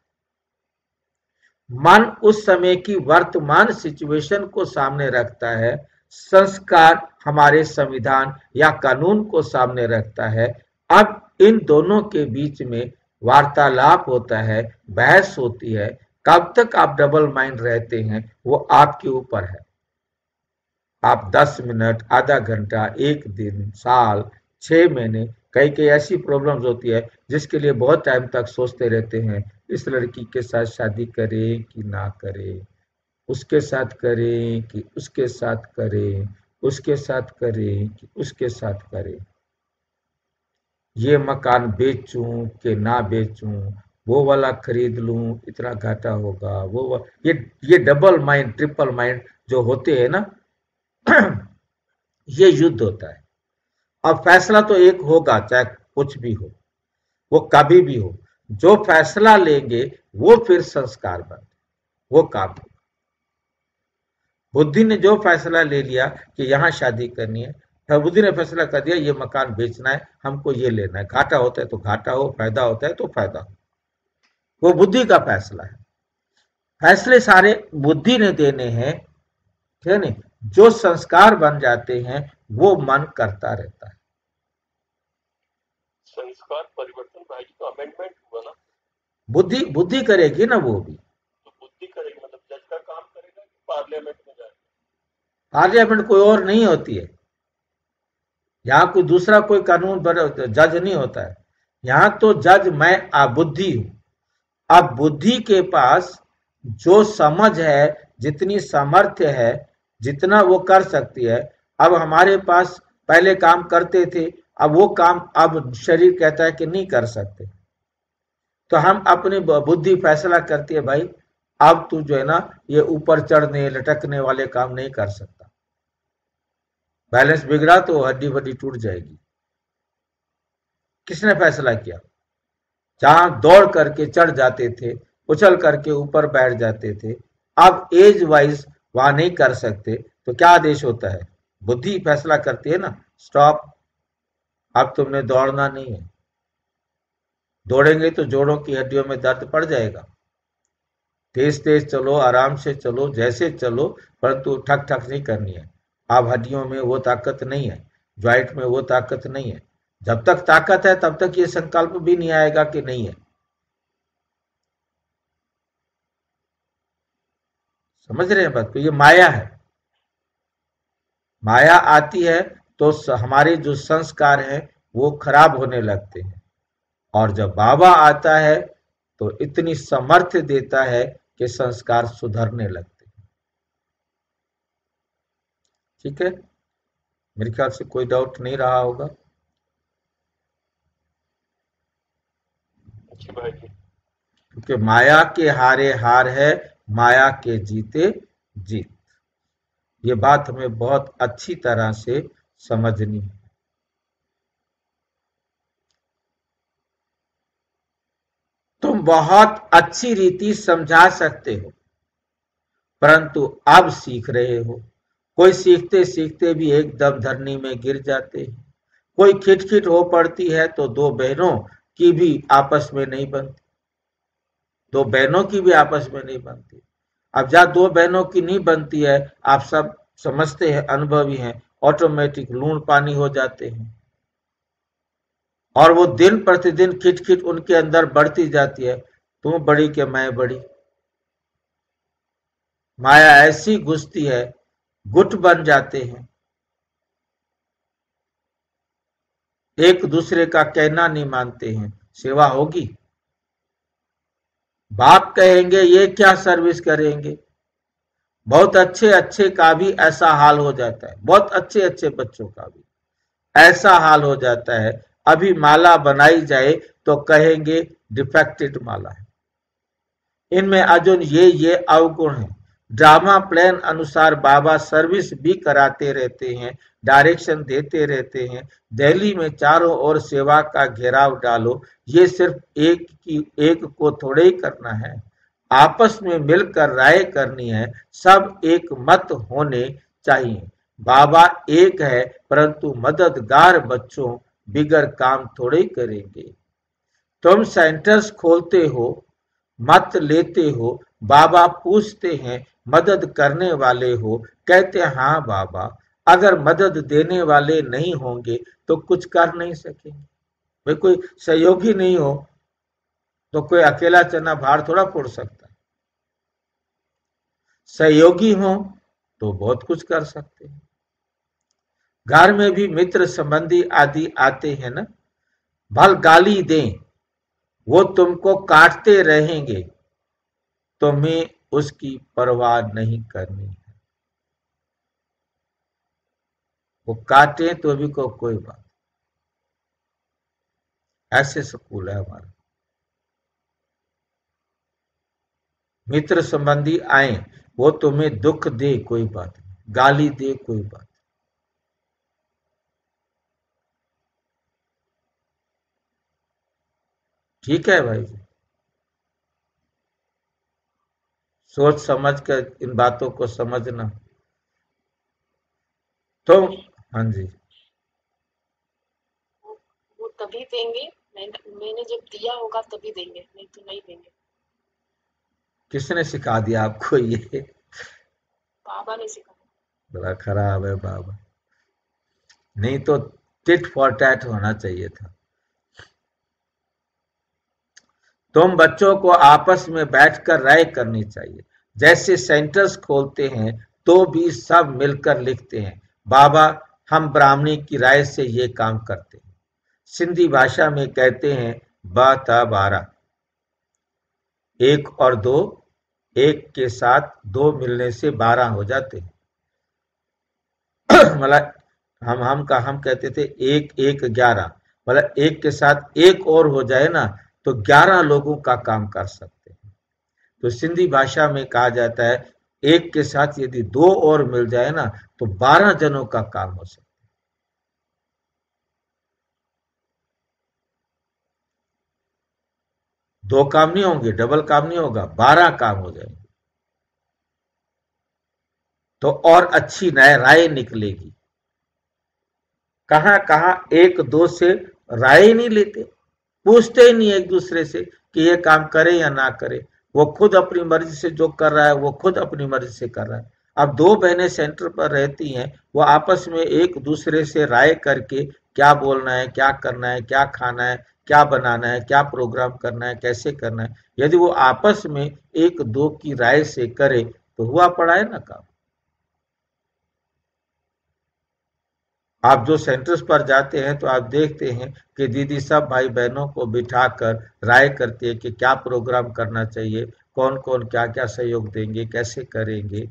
मन उस समय की वर्तमान सिचुएशन को सामने रखता है, संस्कार हमारे संविधान या कानून को सामने रखता है। अब इन दोनों के बीच में वार्तालाप होता है, बहस होती है। कब तक आप डबल माइंड रहते हैं वो आपके ऊपर है। आप 10 मिनट, आधा घंटा, एक दिन, साल, 6 महीने, कई कई ऐसी प्रॉब्लम्स होती है जिसके लिए बहुत टाइम तक सोचते रहते हैं, इस लड़की के साथ शादी करें कि ना करें, उसके साथ करें कि उसके साथ करें, उसके साथ करें कि उसके साथ करें, ये मकान बेचूं कि ना बेचूं, वो वाला खरीद लूं, इतना घाटा होगा, ये डबल माइंड, ट्रिपल माइंड जो होते हैं ना, ये युद्ध होता है। अब फैसला तो एक होगा, चाहे कुछ भी हो, वो कभी भी हो, जो फैसला लेंगे वो फिर संस्कार बन, वो काम होगा। बुद्धि ने जो फैसला ले लिया कि यहां शादी करनी है, फिर बुद्धि ने फैसला कर दिया ये मकान बेचना है, हमको ये लेना है, घाटा होता है तो घाटा हो, फायदा होता है तो फायदा हो, वो बुद्धि का फैसला है। फैसले सारे बुद्धि ने देने हैं, ठीक है नहीं? जो संस्कार बन जाते हैं वो मन करता रहता है। संस्कार परिवर्तन भाई जी तो अमेंडमेंट हुआ ना, बुद्धि बुद्धि करेगी ना, वो भी तो बुद्धि करेगी, मतलब जज का काम करेगा कि पार्लियामेंट में जाएगा। पार्लियामेंट कोई और नहीं होती है, यहाँ कोई दूसरा कोई कानून जज नहीं होता है। यहाँ तो जज मैं बुद्धि हूं। अब बुद्धि के पास जो समझ है, जितनी सामर्थ्य है, जितना वो कर सकती है। अब हमारे पास पहले काम करते थे, अब वो काम अब शरीर कहता है कि नहीं कर सकते, तो हम अपनी बुद्धि फैसला करती है, भाई अब तू जो है ना ये ऊपर चढ़ने लटकने वाले काम नहीं कर सकता, बैलेंस बिगड़ा तो हड्डी वड्डी टूट जाएगी। किसने फैसला किया? जहां दौड़ करके चढ़ जाते थे, उछल करके ऊपर बैठ जाते थे, अब एज वाइज वहां नहीं कर सकते, तो क्या आदेश होता है? बुद्धि फैसला करती है ना, स्टॉप, अब तुमने दौड़ना नहीं है। दौड़ेंगे तो जोड़ों की हड्डियों में दर्द पड़ जाएगा। तेज तेज चलो, आराम से चलो, जैसे चलो, परंतु ठक ठक नहीं करनी है। अब हड्डियों में वो ताकत नहीं है, ज्वाइंट में वो ताकत नहीं है। जब तक ताकत है तब तक ये संकल्प भी नहीं आएगा कि नहीं है। समझ रहे हैं बात को? ये माया है। माया आती है तो हमारे जो संस्कार हैं वो खराब होने लगते हैं, और जब बाबा आता है तो इतनी सामर्थ्य देता है कि संस्कार सुधरने लगते हैं। ठीक है, मेरे ख्याल से कोई डाउट नहीं रहा होगा। अच्छी भाई जी। क्योंकि माया के हारे हार है, माया के जीते जीत। ये बात हमें बहुत अच्छी तरह से समझनी है। तुम बहुत अच्छी रीति समझा सकते हो, परंतु अब सीख रहे हो। कोई सीखते सीखते भी एकदम धरनी में गिर जाते हैं। कोई खिटखिट हो पड़ती है तो दो बहनों की भी आपस में नहीं बनती, दो बहनों की भी आपस में नहीं बनती। अब जहां दो बहनों की नहीं बनती है, आप सब समझते हैं, अनुभवी हैं, ऑटोमेटिक लूण पानी हो जाते हैं, और वो दिन प्रतिदिन खिटखिट उनके अंदर बढ़ती जाती है। तुम बड़ी कि मैं बड़ी, माया ऐसी घुसती है, गुट बन जाते हैं, एक दूसरे का कहना नहीं मानते हैं। सेवा होगी? बाप कहेंगे ये क्या सर्विस करेंगे। बहुत अच्छे अच्छे का भी ऐसा हाल हो जाता है, बहुत अच्छे अच्छे बच्चों का भी ऐसा हाल हो जाता है। अभी माला बनाई जाए तो कहेंगे डिफेक्टेड माला है, इनमें अर्जुन ये अवगुण है। ड्रामा प्लान अनुसार बाबा सर्विस भी कराते रहते हैं, डायरेक्शन देते रहते हैं। दिल्ली में चारों ओर सेवा का घेराव डालो, ये सिर्फ एक को थोड़े ही करना है, आपस में मिलकर राय करनी है, सब एक मत होने चाहिए। बाबा एक है, परंतु मददगार बच्चों बिगड़ काम थोड़े करेंगे। तुम सेंटर्स खोलते हो, मत लेते हो, बाबा पूछते हैं मदद करने वाले हो, कहते हैं हाँ बाबा। अगर मदद देने वाले नहीं होंगे तो कुछ कर नहीं सकेंगे। भाई कोई सहयोगी नहीं हो तो कोई अकेला चना भार थोड़ा फोड़ सकता है। सहयोगी हो तो बहुत कुछ कर सकते हैं। घर में भी मित्र संबंधी आदि आते हैं ना, भल गाली दें, वो तुमको काटते रहेंगे, तुम्हें उसकी परवाह नहीं करनी है। वो काटे तो भी कोई बात। ऐसे स्कूल है हमारा। मित्र संबंधी आए, वो तुम्हें दुख दे कोई बात नहीं, गाली दे कोई बात। ठीक है भाई जी, सोच समझ कर इन बातों को समझना। तो हाँ जी, वो तभी देंगे, मैंने जब दिया होगा तभी देंगे, नहीं तो नहीं देंगे। किसने सिखा दिया आपको ये? बाबा ने सिखाया। बड़ा खराब है बाबा। नहीं तो टिट फॉर टैट होना चाहिए था। तुम बच्चों को आपस में बैठकर राय करनी चाहिए। जैसे सेंटर्स खोलते हैं तो भी सब मिलकर लिखते हैं, बाबा हम ब्राह्मणी की राय से ये काम करते हैं। सिंधी भाषा में कहते हैं बाता 12, 1 और 2, 1 के साथ 2 मिलने से 12 हो जाते हैं। मतलब हम कहते थे 1 1 11, मतलब 1 के साथ 1 और हो जाए ना तो 11 लोगों का काम कर सकते हैं। तो सिंधी भाषा में कहा जाता है 1 के साथ यदि 2 और मिल जाए ना तो 12 जनों का काम हो सकता है। 2 काम नहीं होंगे, डबल काम नहीं होगा, 12 काम हो जाएंगे तो और अच्छी नए राय निकलेगी। कहां कहां 1 2 से राय ही नहीं लेते, पूछते ही नहीं एक दूसरे से कि ये काम करे या ना करे। वो खुद अपनी मर्जी से जो कर रहा है वो खुद अपनी मर्जी से कर रहा है। अब 2 बहनें सेंटर पर रहती हैं, वो आपस में एक दूसरे से राय करके क्या बोलना है, क्या करना है, क्या खाना है, क्या बनाना है, क्या प्रोग्राम करना है, कैसे करना है, यदि वो आपस में 1 2 की राय से करे तो हुआ पड़ा है ना काम। आप जो सेंटर्स पर जाते हैं तो आप देखते हैं कि दीदी सब भाई बहनों को बिठाकर राय करती है कि क्या प्रोग्राम करना चाहिए, कौन कौन क्या क्या सहयोग देंगे, कैसे करेंगे।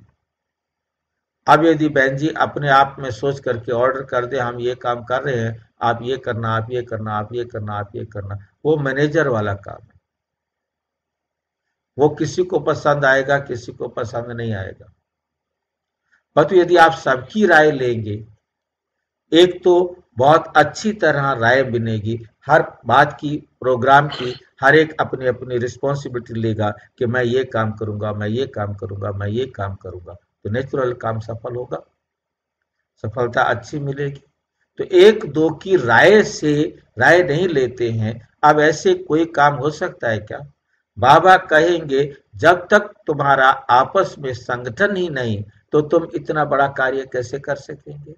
अब यदि बहन जी अपने आप में सोच करके ऑर्डर कर दे हम ये काम कर रहे हैं, आप ये करना, आप ये करना, आप ये करना, आप ये करना, वो मैनेजर वाला काम है। वो किसी को पसंद आएगा, किसी को पसंद नहीं आएगा। परंतु यदि आप सबकी राय लेंगे, एक तो बहुत अच्छी तरह राय बनेगी, हर बात की, प्रोग्राम की, हर एक अपनी अपनी रिस्पॉन्सिबिलिटी लेगा कि मैं ये काम करूंगा, मैं ये काम करूंगा, मैं ये काम करूंगा, तो नेचुरल काम सफल होगा, सफलता अच्छी मिलेगी। तो 1 2 की राय से राय नहीं लेते हैं। अब ऐसे कोई काम हो सकता है क्या? बाबा कहेंगे जब तक तुम्हारा आपस में संगठन ही नहीं तो तुम इतना बड़ा कार्य कैसे कर सकेंगे।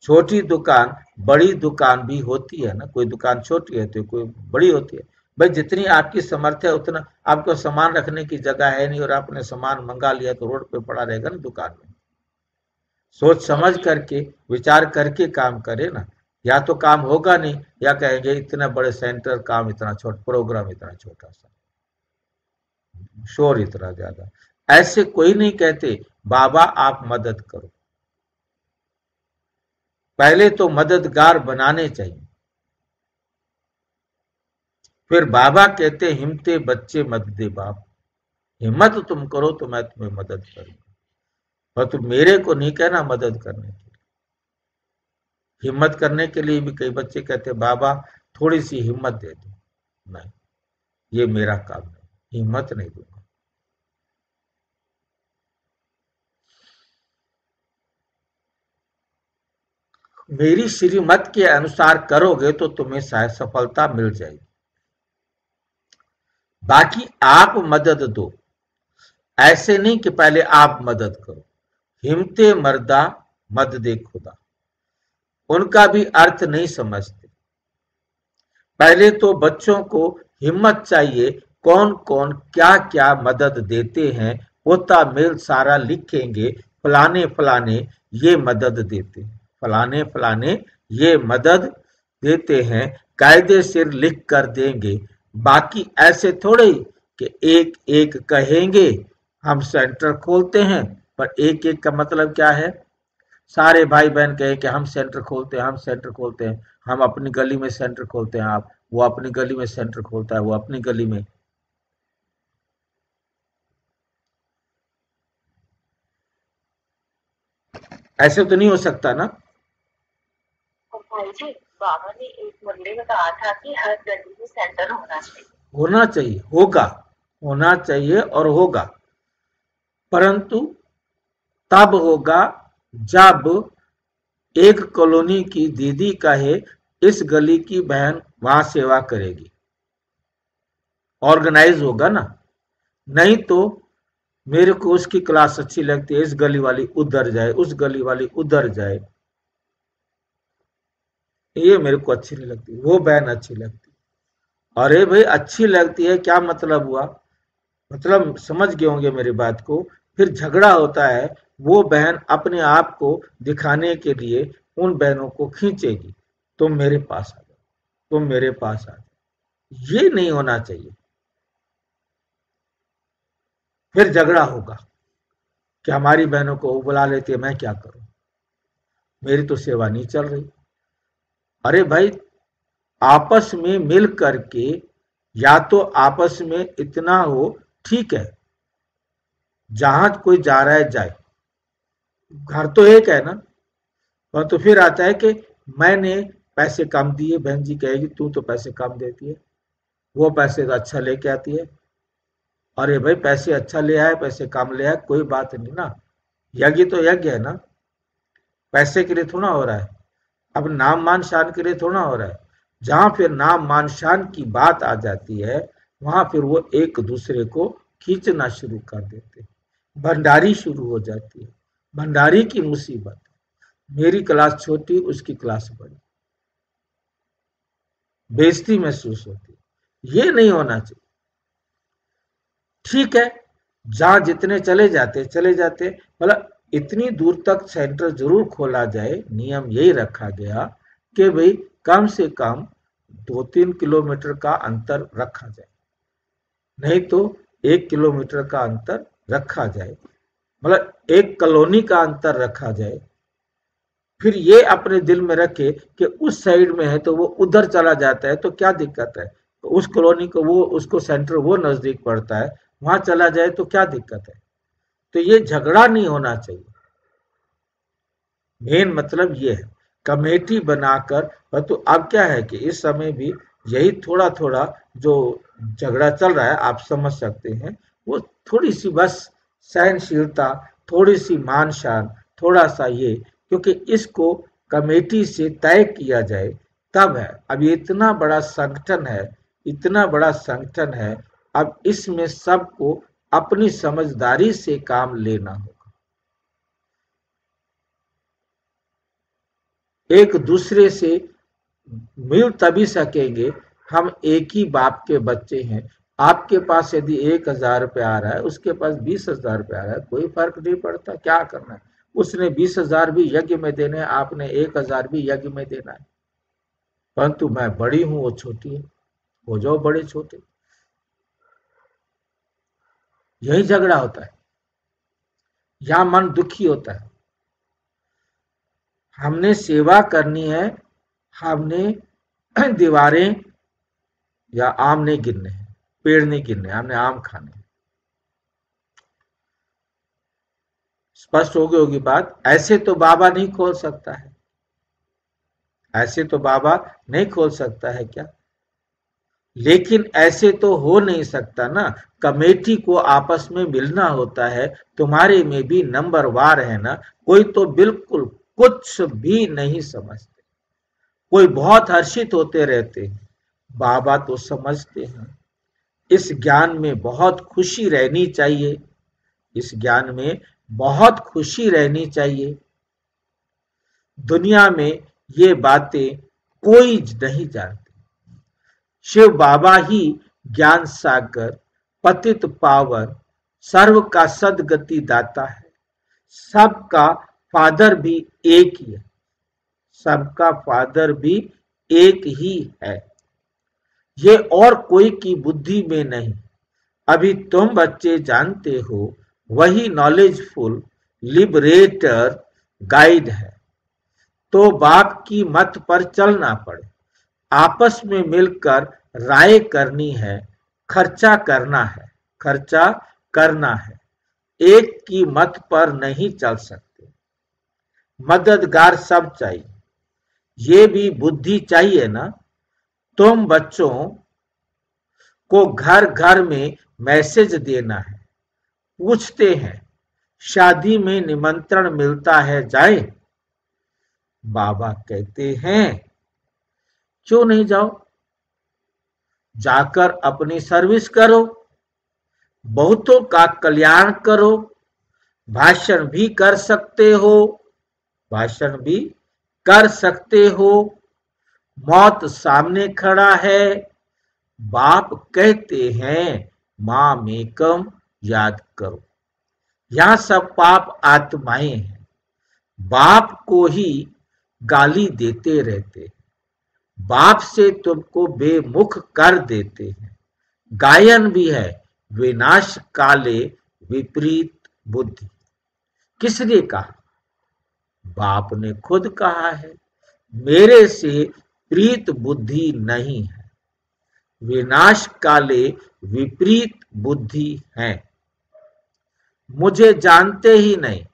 छोटी दुकान बड़ी दुकान भी होती है ना, कोई दुकान छोटी होती है, कोई बड़ी होती है। भाई जितनी आपकी समर्थ है उतना, आपको सामान रखने की जगह है नहीं और आपने सामान मंगा लिया तो रोड पे पड़ा रहेगा ना दुकान में। सोच समझ करके, विचार करके काम करे ना, या तो काम होगा नहीं या कहेंगे इतना बड़े सेंटर, काम इतना छोटा, प्रोग्राम इतना छोटा सा, शोर इतना ज्यादा। ऐसे कोई नहीं कहते बाबा आप मदद करो, पहले तो मददगार बनाने चाहिए। फिर बाबा कहते हिम्मते बच्चे मत दे बाप, हिम्मत तुम करो तो मैं तुम्हें मदद करूंगा, और तुम मेरे को नहीं कहना मदद करने के लिए। हिम्मत करने के लिए भी कई बच्चे कहते बाबा थोड़ी सी हिम्मत दे दो, नहीं ये मेरा काम नहीं, हिम्मत नहीं दूंगा। मेरी श्रीमत के अनुसार करोगे तो तुम्हें शायद सफलता मिल जाएगी, बाकी आप मदद दो। ऐसे नहीं कि पहले आप मदद करो। हिम्मते मर्दा मद दे खुदा, उनका भी अर्थ नहीं समझते। पहले तो बच्चों को हिम्मत चाहिए, कौन कौन क्या क्या मदद देते हैं वो तामेल सारा लिखेंगे, फलाने फलाने ये मदद देते हैं, फलाने फलाने ये मदद देते हैं, कायदे से लिख कर देंगे। बाकी ऐसे थोड़े कि एक एक कहेंगे हम सेंटर खोलते हैं, पर एक एक का मतलब क्या है? सारे भाई बहन कहे कि हम सेंटर खोलते हैं, हम सेंटर खोलते हैं, हम अपनी गली में सेंटर खोलते हैं, आप वो अपनी गली में सेंटर खोलता है, वो अपनी गली में। ऐसे तो नहीं हो सकता ना। और भाई जी बाबा ने एक मुद्दे में कहा था कि हर गली में सेंटर होना चाहिए। होना चाहिए, होगा, होना चाहिए और होगा, परंतु तब होगा जब एक कॉलोनी की दीदी कहे इस गली की बहन वहां सेवा करेगी, ऑर्गेनाइज होगा ना। नहीं तो मेरे को उसकी क्लास अच्छी लगती है, इस गली वाली उधर जाए, उस गली वाली उधर जाए, ये मेरे को अच्छी नहीं लगती, वो बहन अच्छी लगती। अरे भाई अच्छी लगती है क्या मतलब हुआ? मतलब समझ गए होंगे मेरी बात को। फिर झगड़ा होता है, वो बहन अपने आप को दिखाने के लिए उन बहनों को खींचेगी, तुम मेरे पास आ जाओ, तुम मेरे पास आ जाओ। ये नहीं होना चाहिए। फिर झगड़ा होगा कि हमारी बहनों को वो बुला लेती है, मैं क्या करूं, मेरी तो सेवा नहीं चल रही। अरे भाई, आपस में मिल करके, या तो आपस में इतना हो, ठीक है, जहां कोई जा रहा है जाए, घर तो एक है ना। और तो फिर आता है कि मैंने पैसे कम दिए, बहन जी कहेगी तू तो पैसे कम देती है, वो पैसे तो अच्छा लेके आती है। अरे भाई, पैसे अच्छा ले आए, पैसे कम ले आए, कोई बात नहीं ना, यज्ञ तो यज्ञ है ना, पैसे के लिए थोड़ा हो रहा है, अब नाम मान शान के लिए थोड़ा हो रहा है। जहां फिर नाम मान शान की बात आ जाती है, वहां फिर वो एक दूसरे को खींचना शुरू कर देते हैं, भंडारी शुरू हो जाती है। भंडारी की मुसीबत, मेरी क्लास छोटी, उसकी क्लास बड़ी, बेइज्जती महसूस होती है। ये नहीं होना चाहिए। ठीक है, जहां जितने चले जाते, मतलब इतनी दूर तक सेंटर जरूर खोला जाए। नियम यही रखा गया कि भाई कम से कम 2-3 किलोमीटर का अंतर रखा जाए, नहीं तो 1 किलोमीटर का अंतर रखा जाए, मतलब एक कॉलोनी का अंतर रखा जाए। फिर ये अपने दिल में रखे कि उस साइड में है तो वो उधर चला जाता है तो क्या दिक्कत है, तो उस कॉलोनी को वो, उसको सेंटर वो नजदीक पड़ता है, वहां चला जाए तो क्या दिक्कत है। तो ये झगड़ा नहीं होना चाहिए। मेन मतलब ये है, कमेटी बनाकर। तो अब क्या है कि इस समय भी यही थोड़ा थोड़ा जो झगड़ा चल रहा है, आप समझ सकते हैं, वो थोड़ी सी बस सहनशीलता, थोड़ी सी मान शान, थोड़ा सा ये, क्योंकि इसको कमेटी से तय किया जाए तब है। अब ये इतना बड़ा संगठन है, इतना बड़ा संगठन है, अब इसमें सबको अपनी समझदारी से काम लेना होगा। एक दूसरे से मिल तभी सकेंगे, हम एक ही बाप के बच्चे हैं। आपके पास यदि 1,000 रुपया आ रहा है, उसके पास 20,000 रुपया आ रहा है, कोई फर्क नहीं पड़ता, क्या करना है। उसने 20,000 भी यज्ञ में देने हैं, आपने 1,000 भी यज्ञ में देना है। परंतु मैं बड़ी हूं, वो छोटी है, हो जाओ बड़े छोटे। यही झगड़ा होता है, यहां मन दुखी होता है। हमने सेवा करनी है, हमने दीवारें या आम नहीं गिनने हैं, पेड़ नहीं गिनने, हमने आम खाने। स्पष्ट हो गई होगी बात। ऐसे तो बाबा नहीं खोल सकता है, ऐसे तो बाबा नहीं खोल सकता है क्या। लेकिन ऐसे तो हो नहीं सकता ना, कमेटी को आपस में मिलना होता है। तुम्हारे में भी नंबर वार है ना, कोई तो बिल्कुल कुछ भी नहीं समझते, कोई बहुत हर्षित होते रहते हैं, बाबा तो समझते हैं। इस ज्ञान में बहुत खुशी रहनी चाहिए, इस ज्ञान में बहुत खुशी रहनी चाहिए। दुनिया में ये बातें कोई नहीं जानते। शिव बाबा ही ज्ञान सागर, पतित पावन, सर्व का सदगति दाता है। सबका फादर भी एक ही है, सबका फादर भी एक ही है, ये और कोई की बुद्धि में नहीं। अभी तुम बच्चे जानते हो, वही नॉलेजफुल लिबरेटर गाइड है। तो बाप की मत पर चलना पड़े, आपस में मिलकर राय करनी है, खर्चा करना है, खर्चा करना है, एक की मत पर नहीं चल सकते। मददगार सब चाहिए, ये भी बुद्धि चाहिए ना। तुम बच्चों को घर घर में मैसेज देना है, पूछते हैं शादी में निमंत्रण मिलता है, जाए। बाबा कहते हैं क्यों नहीं जाओ, जाकर अपनी सर्विस करो, बहुतों का कल्याण करो। भाषण भी कर सकते हो, भाषण भी कर सकते हो। मौत सामने खड़ा है, बाप कहते हैं माम एकम याद करो। यहां सब पाप आत्माएं हैं, बाप को ही गाली देते रहते, बाप से तुमको बेमुख कर देते हैं। गायन भी है, विनाश काले विपरीत बुद्धि। किसने कहा? बाप ने खुद कहा है, मेरे से प्रीत बुद्धि नहीं है, विनाश काले विपरीत बुद्धि है। मुझे जानते ही नहीं,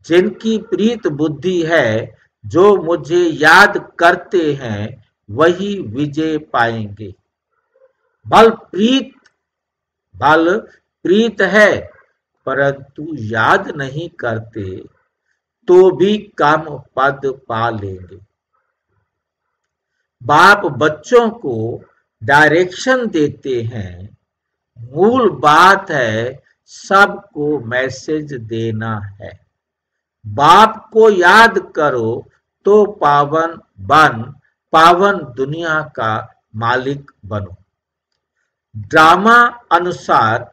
जिनकी प्रीत बुद्धि है, जो मुझे याद करते हैं वही विजय पाएंगे। बल प्रीत है, परंतु याद नहीं करते तो भी कम पद पा लेंगे। बाप बच्चों को डायरेक्शन देते हैं, मूल बात है सबको मैसेज देना है। बाप को याद करो तो पावन दुनिया का मालिक बनो। ड्रामा अनुसार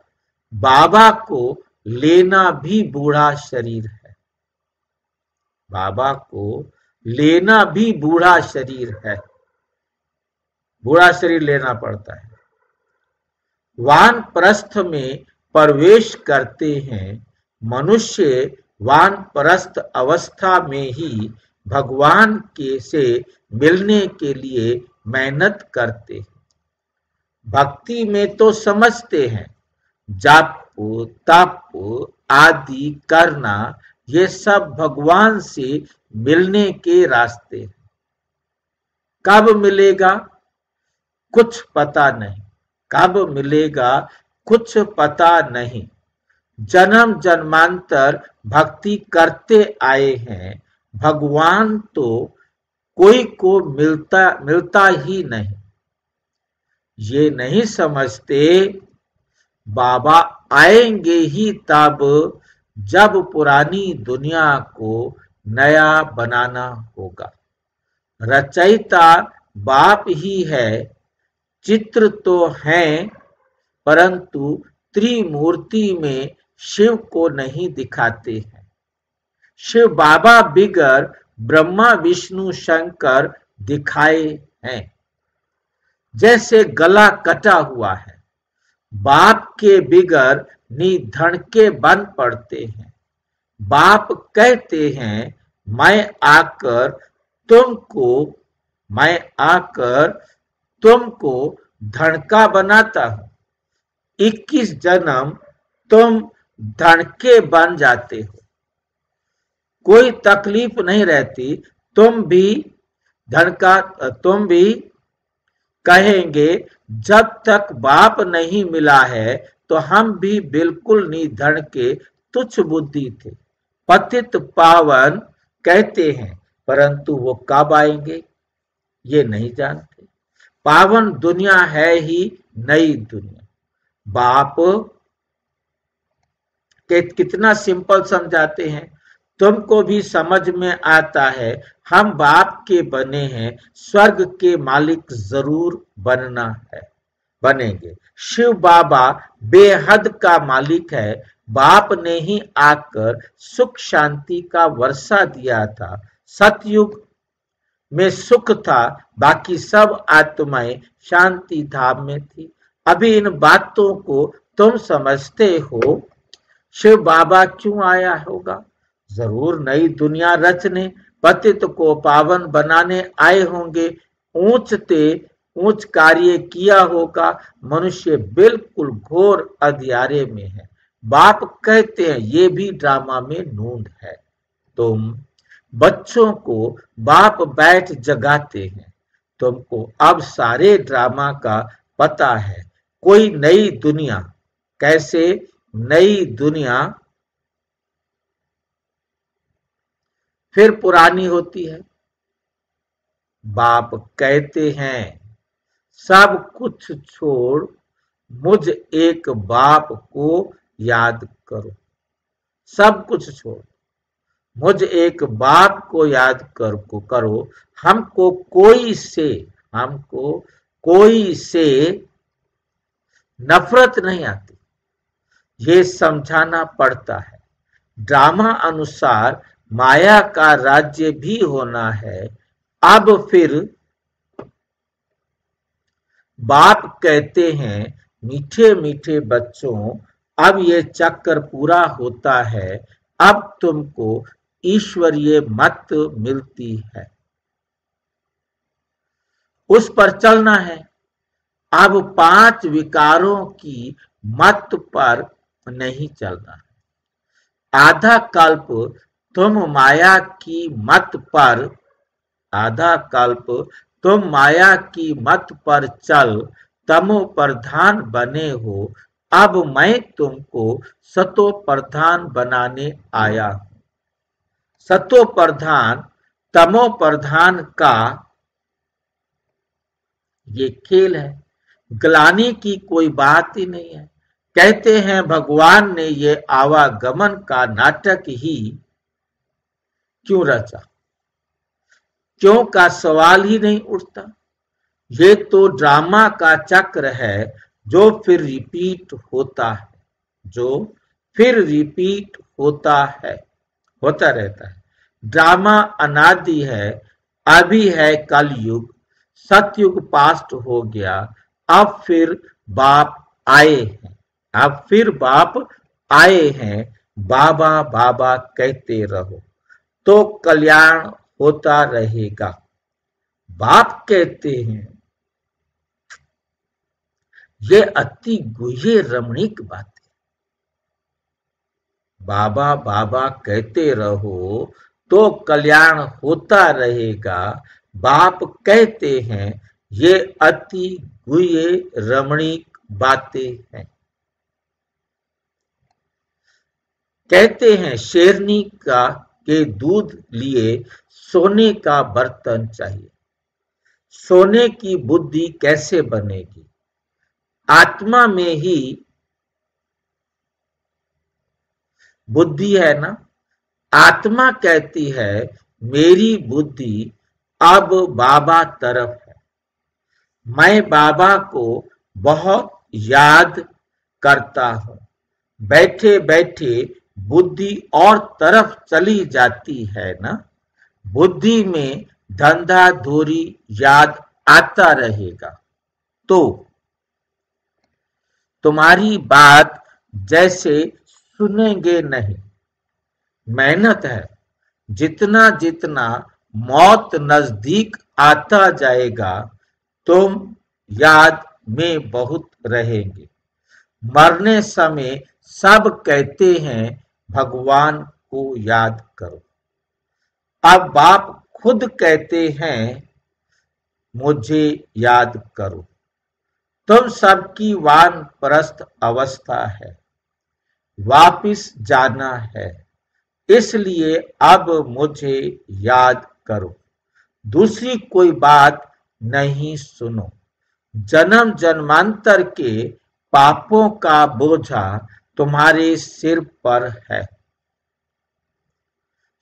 बाबा को लेना भी बूढ़ा शरीर है, बाबा को लेना भी बूढ़ा शरीर है, बूढ़ा शरीर लेना पड़ता है। वानप्रस्थ में प्रवेश करते हैं, मनुष्य वानप्रस्थ अवस्था में ही भगवान के से मिलने के लिए मेहनत करते हैं। भक्ति में तो समझते हैं जप तप आदि करना ये सब भगवान से मिलने के रास्ते हैं। कब मिलेगा कुछ पता नहीं, कब मिलेगा कुछ पता नहीं। जन्म जन्मांतर भक्ति करते आए हैं, भगवान तो कोई को मिलता ही नहीं। ये नहीं समझते बाबा आएंगे ही तब जब पुरानी दुनिया को नया बनाना होगा। रचयिता बाप ही है, चित्र तो हैं, परंतु त्रिमूर्ति में शिव को नहीं दिखाते हैं। शिव बाबा बिगर ब्रह्मा विष्णु शंकर दिखाए हैं। जैसे गला कटा हुआ है, बाप के बिगर निधन के बन पड़ते हैं। बाप कहते हैं मैं आकर तुमको धड़का बनाता हूं। 21 जन्म तुम धड़के बन जाते हो, कोई तकलीफ नहीं रहती। तुम भी कहेंगे जब तक बाप नहीं मिला है तो हम भी बिल्कुल निधन के तुच्छ बुद्धि थे, पतित पावन कहते हैं, परंतु वो कब आएंगे ये नहीं जानते। पावन दुनिया है ही नई दुनिया। बाप के कितना सिंपल समझाते हैं, तुमको भी समझ में आता है। हम बाप के बने हैं, स्वर्ग के मालिक जरूर बनेंगे। शिव बाबा बेहद का मालिक है। बाप ने ही आकर सुख शांति का वर्षा दिया था। सतयुग में सुख था, बाकी सब आत्माएं शांति धाम में थी। अभी इन बातों को तुम समझते हो। शिव बाबा क्यों आया होगा? जरूर नई दुनिया रचने, पतित को पावन बनाने आए होंगे। ऊंच कार्य किया होगा। मनुष्य बिल्कुल घोर अंधियारे में है। बाप कहते हैं ये भी ड्रामा में नूंद है। तुम बच्चों को बाप बैठ जगाते हैं। तुमको अब सारे ड्रामा का पता है। कोई नई दुनिया, कैसे नई दुनिया फिर पुरानी होती है। बाप कहते हैं सब कुछ छोड़ मुझ एक बाप को याद करो। सब कुछ छोड़ मुझ एक बाप को याद करो। हमको कोई से नफरत नहीं आती, ये समझाना पड़ता है। ड्रामा अनुसार माया का राज्य भी होना है। अब फिर बाप कहते हैं, मीठे मीठे बच्चों, अब ये चक्र पूरा होता है, अब तुमको ईश्वरीय मत मिलती है, उस पर चलना है। अब 5 विकारों की मत पर नहीं चलना है। आधा कल्प तुम माया की मत पर चल तमो प्रधान बने हो। अब मैं तुमको सतो प्रधान बनाने आया हूं। सतो प्रधान तमो प्रधान का ये खेल है, ग्लानि की कोई बात ही नहीं है। कहते हैं भगवान ने ये आवागमन का नाटक ही क्यों रचा, क्यों का सवाल ही नहीं उठता। ये तो ड्रामा का चक्र है जो फिर रिपीट होता रहता है। ड्रामा अनादि है। अभी है कलयुग, सतयुग पास्ट हो गया, अब फिर बाप आए हैं। बाबा बाबा कहते रहो तो कल्याण होता रहेगा। बाप कहते हैं, ये अति गुह्य रमणीक बात है। बाबा बाबा कहते रहो तो कल्याण होता रहेगा। बाप कहते हैं, ये अति गुह्य रमणीक बातें हैं। कहते हैं शेरनी के दूध लिए सोने का बर्तन चाहिए। सोने की बुद्धि कैसे बनेगी? आत्मा में ही बुद्धि है ना। आत्मा कहती है, मेरी बुद्धि अब बाबा तरफ है। मैं बाबा को बहुत याद करता हूं। बैठे बैठे बुद्धि और तरफ चली जाती है ना। बुद्धि में धंधा धूरी याद आता रहेगा तो तुम्हारी बात जैसे सुनेंगे नहीं। मेहनत है। जितना जितना मौत नजदीक आता जाएगा तुम याद में बहुत रहेंगे। मरने समय सब कहते हैं भगवान को याद करो। अब बाप खुद कहते हैं मुझे याद करो। तुम सबकी वानप्रस्थ अवस्था है, वापिस जाना है, इसलिए अब मुझे याद करो। दूसरी कोई बात नहीं सुनो। जन्म जन्मांतर के पापों का बोझा तुम्हारे सिर पर है।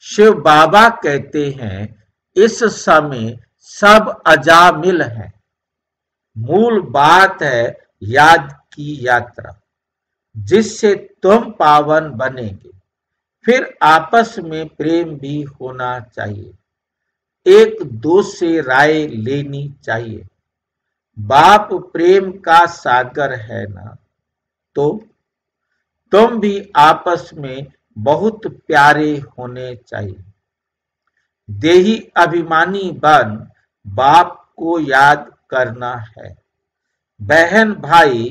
शिव बाबा कहते हैं, इस समय सब अजामिल है। मूल बात है याद की यात्रा, जिससे तुम पावन बनेंगे। फिर आपस में प्रेम भी होना चाहिए, एक दो से राय लेनी चाहिए। बाप प्रेम का सागर है ना, तो तुम भी आपस में बहुत प्यारे होने चाहिए। देही अभिमानी बन बाप को याद करना है। बहन भाई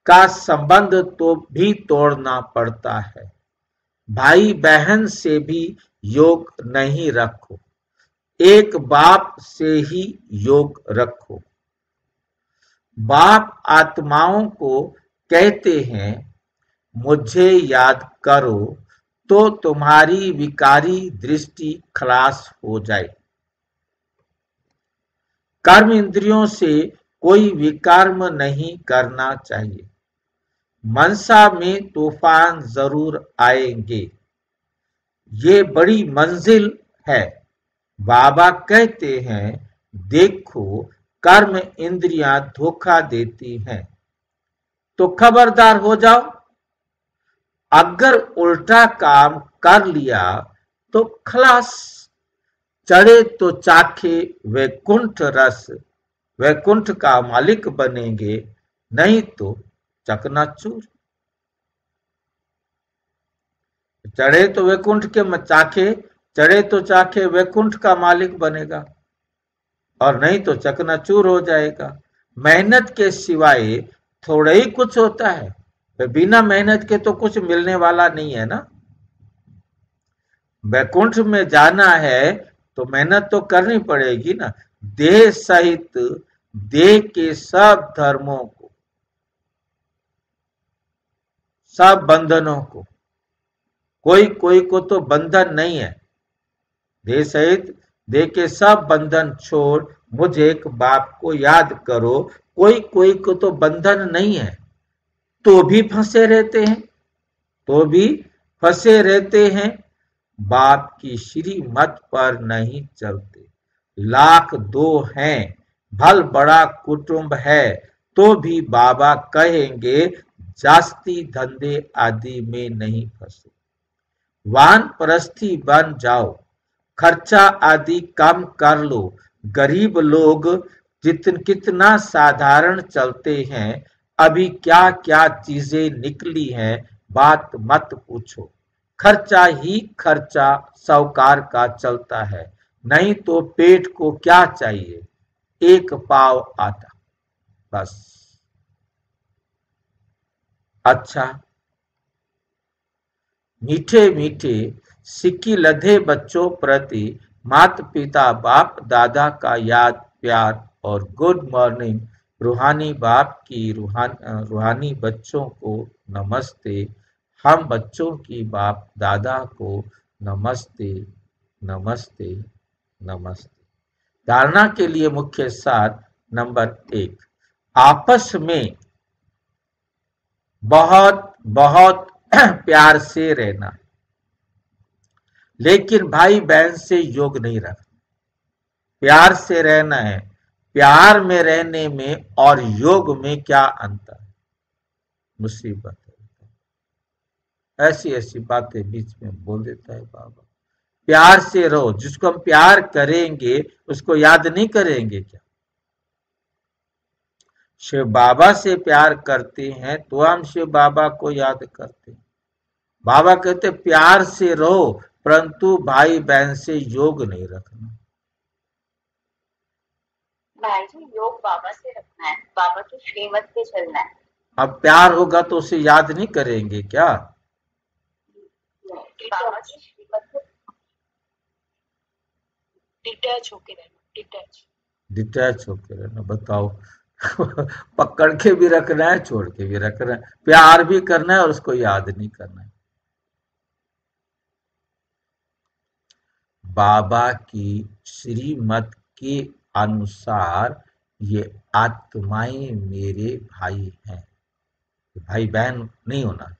का संबंध तो भी तोड़ना पड़ता है। भाई बहन से भी योग नहीं रखो, एक बाप से ही योग रखो। बाप आत्माओं को कहते हैं, मुझे याद करो तो तुम्हारी विकारी दृष्टि खलास हो जाए। कर्म इंद्रियों से कोई विकर्म नहीं करना चाहिए। मनसा में तूफान जरूर आएंगे। ये बड़ी मंजिल है। बाबा कहते हैं, देखो कर्म इंद्रियां धोखा देती हैं, तो खबरदार हो जाओ। अगर उल्टा काम कर लिया तो खलास। चढ़े तो चाखे वैकुंठ रस, वैकुंठ का मालिक बनेंगे, नहीं तो चकनाचूर। चढ़े तो वैकुंठ के चाखे, चढ़े तो चाखे वैकुंठ का मालिक बनेगा, और नहीं तो चकनाचूर हो जाएगा। मेहनत के सिवाय थोड़ा ही कुछ होता है, तो बिना मेहनत के तो कुछ मिलने वाला नहीं है ना। वैकुंठ में जाना है तो मेहनत तो करनी पड़ेगी ना। देह सहित देह के सब धर्मों को, सब बंधनों को, कोई कोई को तो बंधन नहीं है, देह सहित देह के सब बंधन छोड़ मुझे एक बाप को याद करो। कोई कोई को तो बंधन नहीं है, तो भी फंसे रहते हैं, तो भी फंसे रहते हैं। बाप की श्रीमत पर नहीं चलते। लाख दो हैं, भल बड़ा कुटुंब है, तो भी बाबा कहेंगे जास्ती धंधे आदि में नहीं फंसे। वानप्रस्थी बन जाओ, खर्चा आदि कम कर लो। गरीब लोग कितना साधारण चलते हैं, अभी क्या क्या चीजें निकली हैं, बात मत पूछो। खर्चा ही खर्चा साहूकार का चलता है, नहीं तो पेट को क्या चाहिए, एक पाव आटा बस। अच्छा, मीठे मीठे सिक्की लधे बच्चों प्रति माता पिता बाप दादा का याद प्यार और गुड मॉर्निंग। रूहानी बाप की रूहानी बच्चों को नमस्ते। हम बच्चों की बाप दादा को नमस्ते नमस्ते नमस्ते। धारणा के लिए मुख्य सार नंबर 1, आपस में बहुत बहुत प्यार से रहना, लेकिन भाई बहन से योग नहीं रखना। प्यार से रहना है। प्यार में रहने में और योग में क्या अंतर? मुसीबत है। ऐसी ऐसी बातें बीच में बोल देता है बाबा। प्यार से रहो, जिसको हम प्यार करेंगे उसको याद नहीं करेंगे क्या? शिव बाबा से प्यार करते हैं तो हम शिव बाबा को याद करते हैं। बाबा कहते प्यार से रहो, परंतु भाई बहन से योग नहीं रखना। भाई जी, योग बाबा से रखना है, बाबा की श्रीमत पे चलना है। अब प्यार होगा तो उसे याद नहीं करेंगे क्या? बाबा की श्रीमत पे डिटैच होके रहना, डिटैच होके रहना। बताओ पकड़ के भी रखना है, छोड़ के भी रखना है, प्यार भी करना है और उसको याद नहीं करना है। बाबा की श्रीमत के अनुसार ये आत्माएं मेरे भाई हैं। भाई बहन नहीं होना।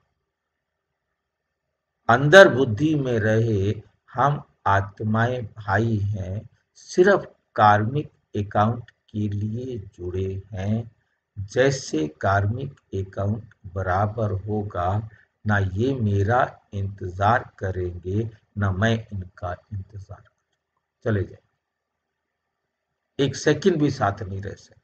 अंदर बुद्धि में रहे हम आत्माएं भाई हैं, सिर्फ कार्मिक अकाउंट के लिए जुड़े हैं। जैसे कार्मिक अकाउंट बराबर होगा, ना ये मेरा इंतजार करेंगे ना मैं इनका इंतजार। चले जाए, एक सेकंड भी साथ नहीं रह सकते।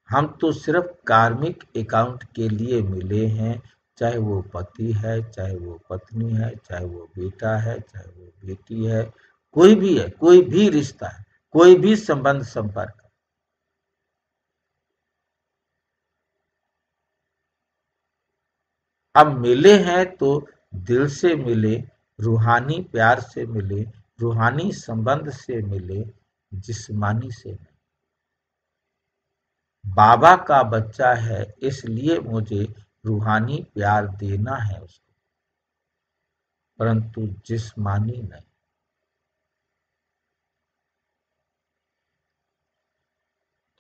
हम तो सिर्फ कार्मिक अकाउंट के लिए मिले हैं, चाहे वो पति है, चाहे वो पत्नी है, चाहे वो बेटा है, चाहे वो बेटी है, कोई भी है, कोई भी रिश्ता है, कोई भी संबंध संपर्क। अब मिले हैं तो दिल से मिले, रूहानी प्यार से मिले, रूहानी संबंध से मिले, जिस्मानी से नहीं। बाबा का बच्चा है, इसलिए मुझे रूहानी प्यार देना है उसको, परंतु जिस्मानी नहीं।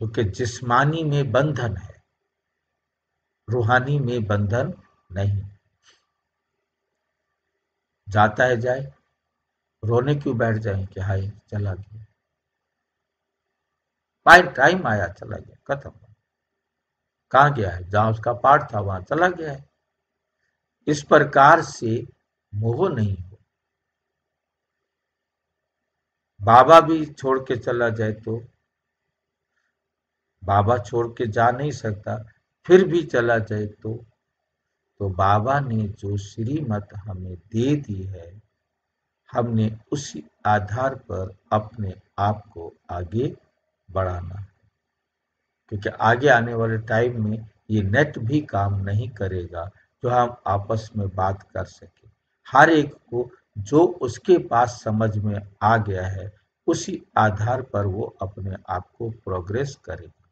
क्योंकि जिस्मानी में बंधन है, रूहानी में बंधन नहीं। जाता है जाए, रोने क्यों बैठ जाए कि हाय चला गया, भाई टाइम आया चला गया, खत्म। कहाँ गया है? जहां उसका पार्ट था वहां चला गया है। इस प्रकार से मोह नहीं हो। बाबा भी छोड़ के चला जाए तो बाबा छोड़ के जा नहीं सकता, फिर भी चला जाए तो बाबा ने जो श्रीमत हमें दे दी है, हमने उसी आधार पर अपने आप को आगे बढ़ाना है। क्योंकि आगे आने वाले टाइम में ये नेट भी काम नहीं करेगा जो हम आपस में बात कर सके। हर एक को जो उसके पास समझ में आ गया है उसी आधार पर वो अपने आप को प्रोग्रेस करेगा।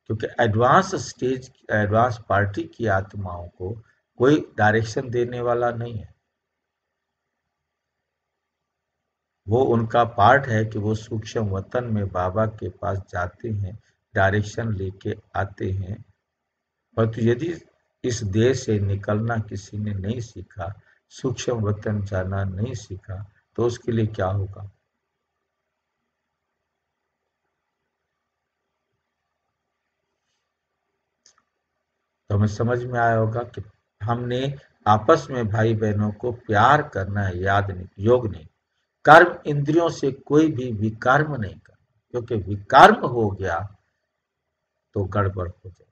क्योंकि एडवांस पार्टी की आत्माओं को कोई डायरेक्शन देने वाला नहीं है। वो उनका पार्ट है कि वो सूक्ष्म वतन में बाबा के पास जाते हैं, डायरेक्शन लेके आते हैं। परंतु यदि इस देश से निकलना किसी ने नहीं सीखा, सूक्ष्म वतन जाना नहीं सीखा, तो उसके लिए क्या होगा? तो हमें समझ में आया होगा कि हमने आपस में भाई बहनों को प्यार करना है, योग नहीं। कर्म इंद्रियों से कोई भी विकर्म नहीं करना, क्योंकि विकर्म हो गया तो गड़बड़ हो जाएगी।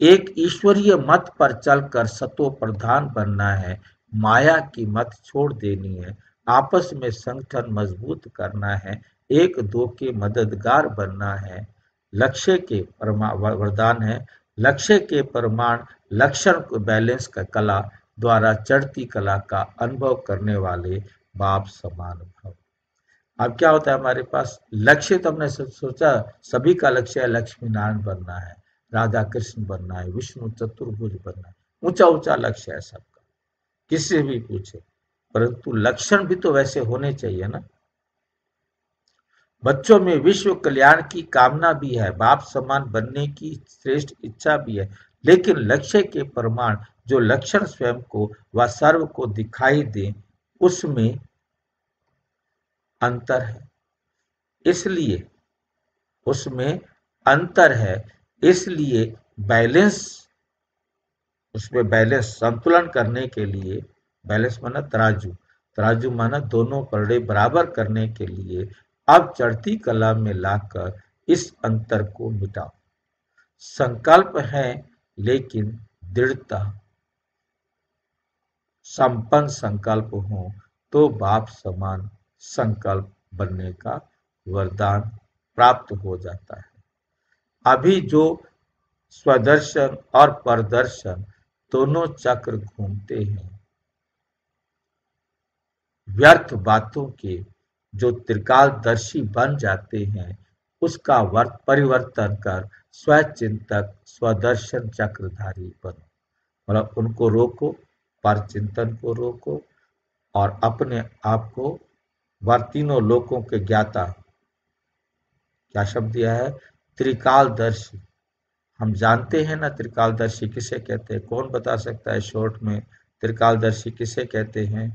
एक ईश्वरीय मत पर चलकर सतो प्रधान बनना है, माया की मत छोड़ देनी है, आपस में संगठन मजबूत करना है, एक दो के मददगार बनना है। लक्ष्य के वरदान है, लक्ष्य के प्रमाण लक्षण को बैलेंस का कला द्वारा चढ़ती कला का अनुभव करने वाले बाप समान भव। अब क्या होता है हमारे पास लक्ष्य, तो हमने सोचा सभी का लक्ष्य है लक्ष्मी नारायण बनना है, राधा कृष्ण बनना है, विष्णु चतुर्भुज बनना है, ऊंचा ऊंचा लक्ष्य है सबका, किससे भी पूछे। परंतु लक्षण भी तो वैसे होने चाहिए ना। बच्चों में विश्व कल्याण की कामना भी है, बाप समान बनने की श्रेष्ठ इच्छा भी है, लेकिन लक्ष्य के प्रमाण जो लक्षण स्वयं को व सर्व को दिखाई दे उसमें अंतर है। इसलिए उसमें अंतर है, इसलिए बैलेंस, उसमें बैलेंस संतुलन करने के लिए, बैलेंस माना तराजू, तराजू माना दोनों पलड़े बराबर करने के लिए अब चढ़ती कला में लाकर इस अंतर को मिटाओ। संकल्प है लेकिन दृढ़ता संपन्न संकल्प हो तो बाप समान संकल्प बनने का वरदान प्राप्त हो जाता है। अभी जो स्वदर्शन और परदर्शन दोनों चक्र घूमते हैं, व्यर्थ बातों के जो त्रिकालदर्शी बन जाते हैं उसका परिवर्तन कर स्वचिंतक स्वदर्शन चक्रधारी बनो। मतलब उनको रोको, पर चिंतन को रोको और अपने आप को तीनों लोकों के ज्ञाता, क्या शब्द दिया है, त्रिकालदर्शी। हम जानते हैं ना त्रिकालदर्शी किसे कहते हैं? कौन बता सकता है शॉर्ट में त्रिकालदर्शी किसे कहते हैं?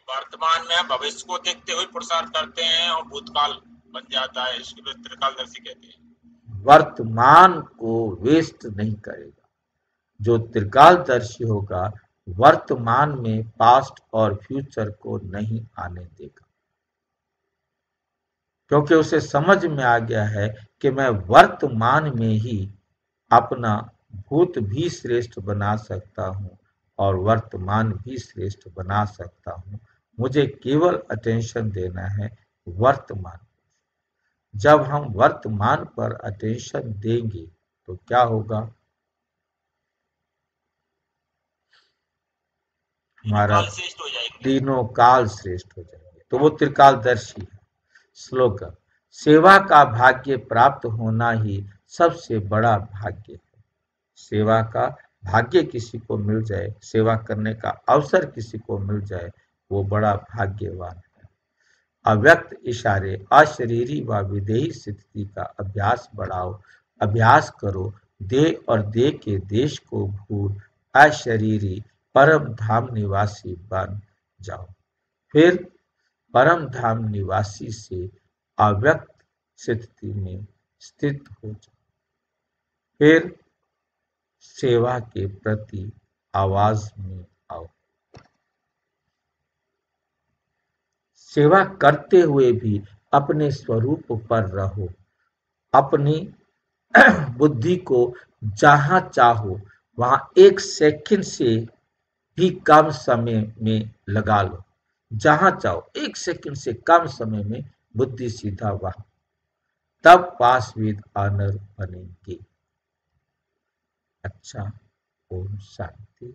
वर्तमान में भविष्य को देखते हुए पुरुषार्थ करते हैं और भूतकाल बन जाता है, इसको त्रिकालदर्शी कहते हैं। वर्तमान को वेस्ट नहीं करेगा। जो त्रिकालदर्शी होगा वर्तमान में पास्ट और फ्यूचर को नहीं आने देगा, क्योंकि उसे समझ में आ गया है कि मैं वर्तमान में ही अपना भूत भी श्रेष्ठ बना सकता हूँ और वर्तमान भी श्रेष्ठ बना सकता हूँ। मुझे केवल अटेंशन देना है वर्तमान। जब हम वर्तमान पर अटेंशन देंगे तो क्या होगा? हमारा तीनों काल श्रेष्ठ हो जाएंगे। तो वो त्रिकालदर्शी है। स्लोगन, सेवा का भाग्य प्राप्त होना ही सबसे बड़ा भाग्य है। सेवा का भाग्य किसी को मिल जाए, सेवा करने का अवसर किसी को मिल जाए, वो बड़ा भाग्यवान है। अव्यक्त इशारे अशरीरी व विदेही स्थिति का अभ्यास बढ़ाओ, अभ्यास करो, दे और दे के देश को भूल अशरीरी परम धाम निवासी बन जाओ। फिर परम धाम निवासी से अव्यक्त स्थिति में स्थित हो जाओ। फिर सेवा के प्रति आवाज में आओ। सेवा करते हुए भी अपने स्वरूप पर रहो। अपनी बुद्धि को जहां चाहो वहां 1 सेकंड से भी कम समय में लगा लो। जहां चाहो 1 सेकंड से कम समय में बुद्धि सीधा वहां, तब पास विद ऑनर बनेंगे। अच्छा, ओम शांति।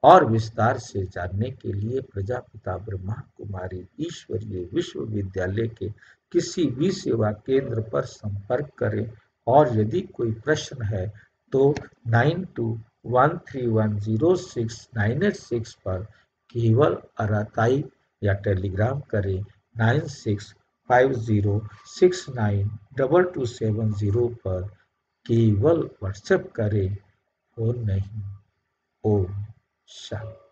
और विस्तार से जानने के लिए प्रजापिता ब्रह्मा कुमारी ईश्वरीय विश्वविद्यालय के किसी भी सेवा केंद्र पर संपर्क करें। और यदि कोई प्रश्न है तो 9213106986 पर केवल अराताई या टेलीग्राम करें। 9650692270 पर केवल व्हाट्सएप करें और नहीं। ओम शांति।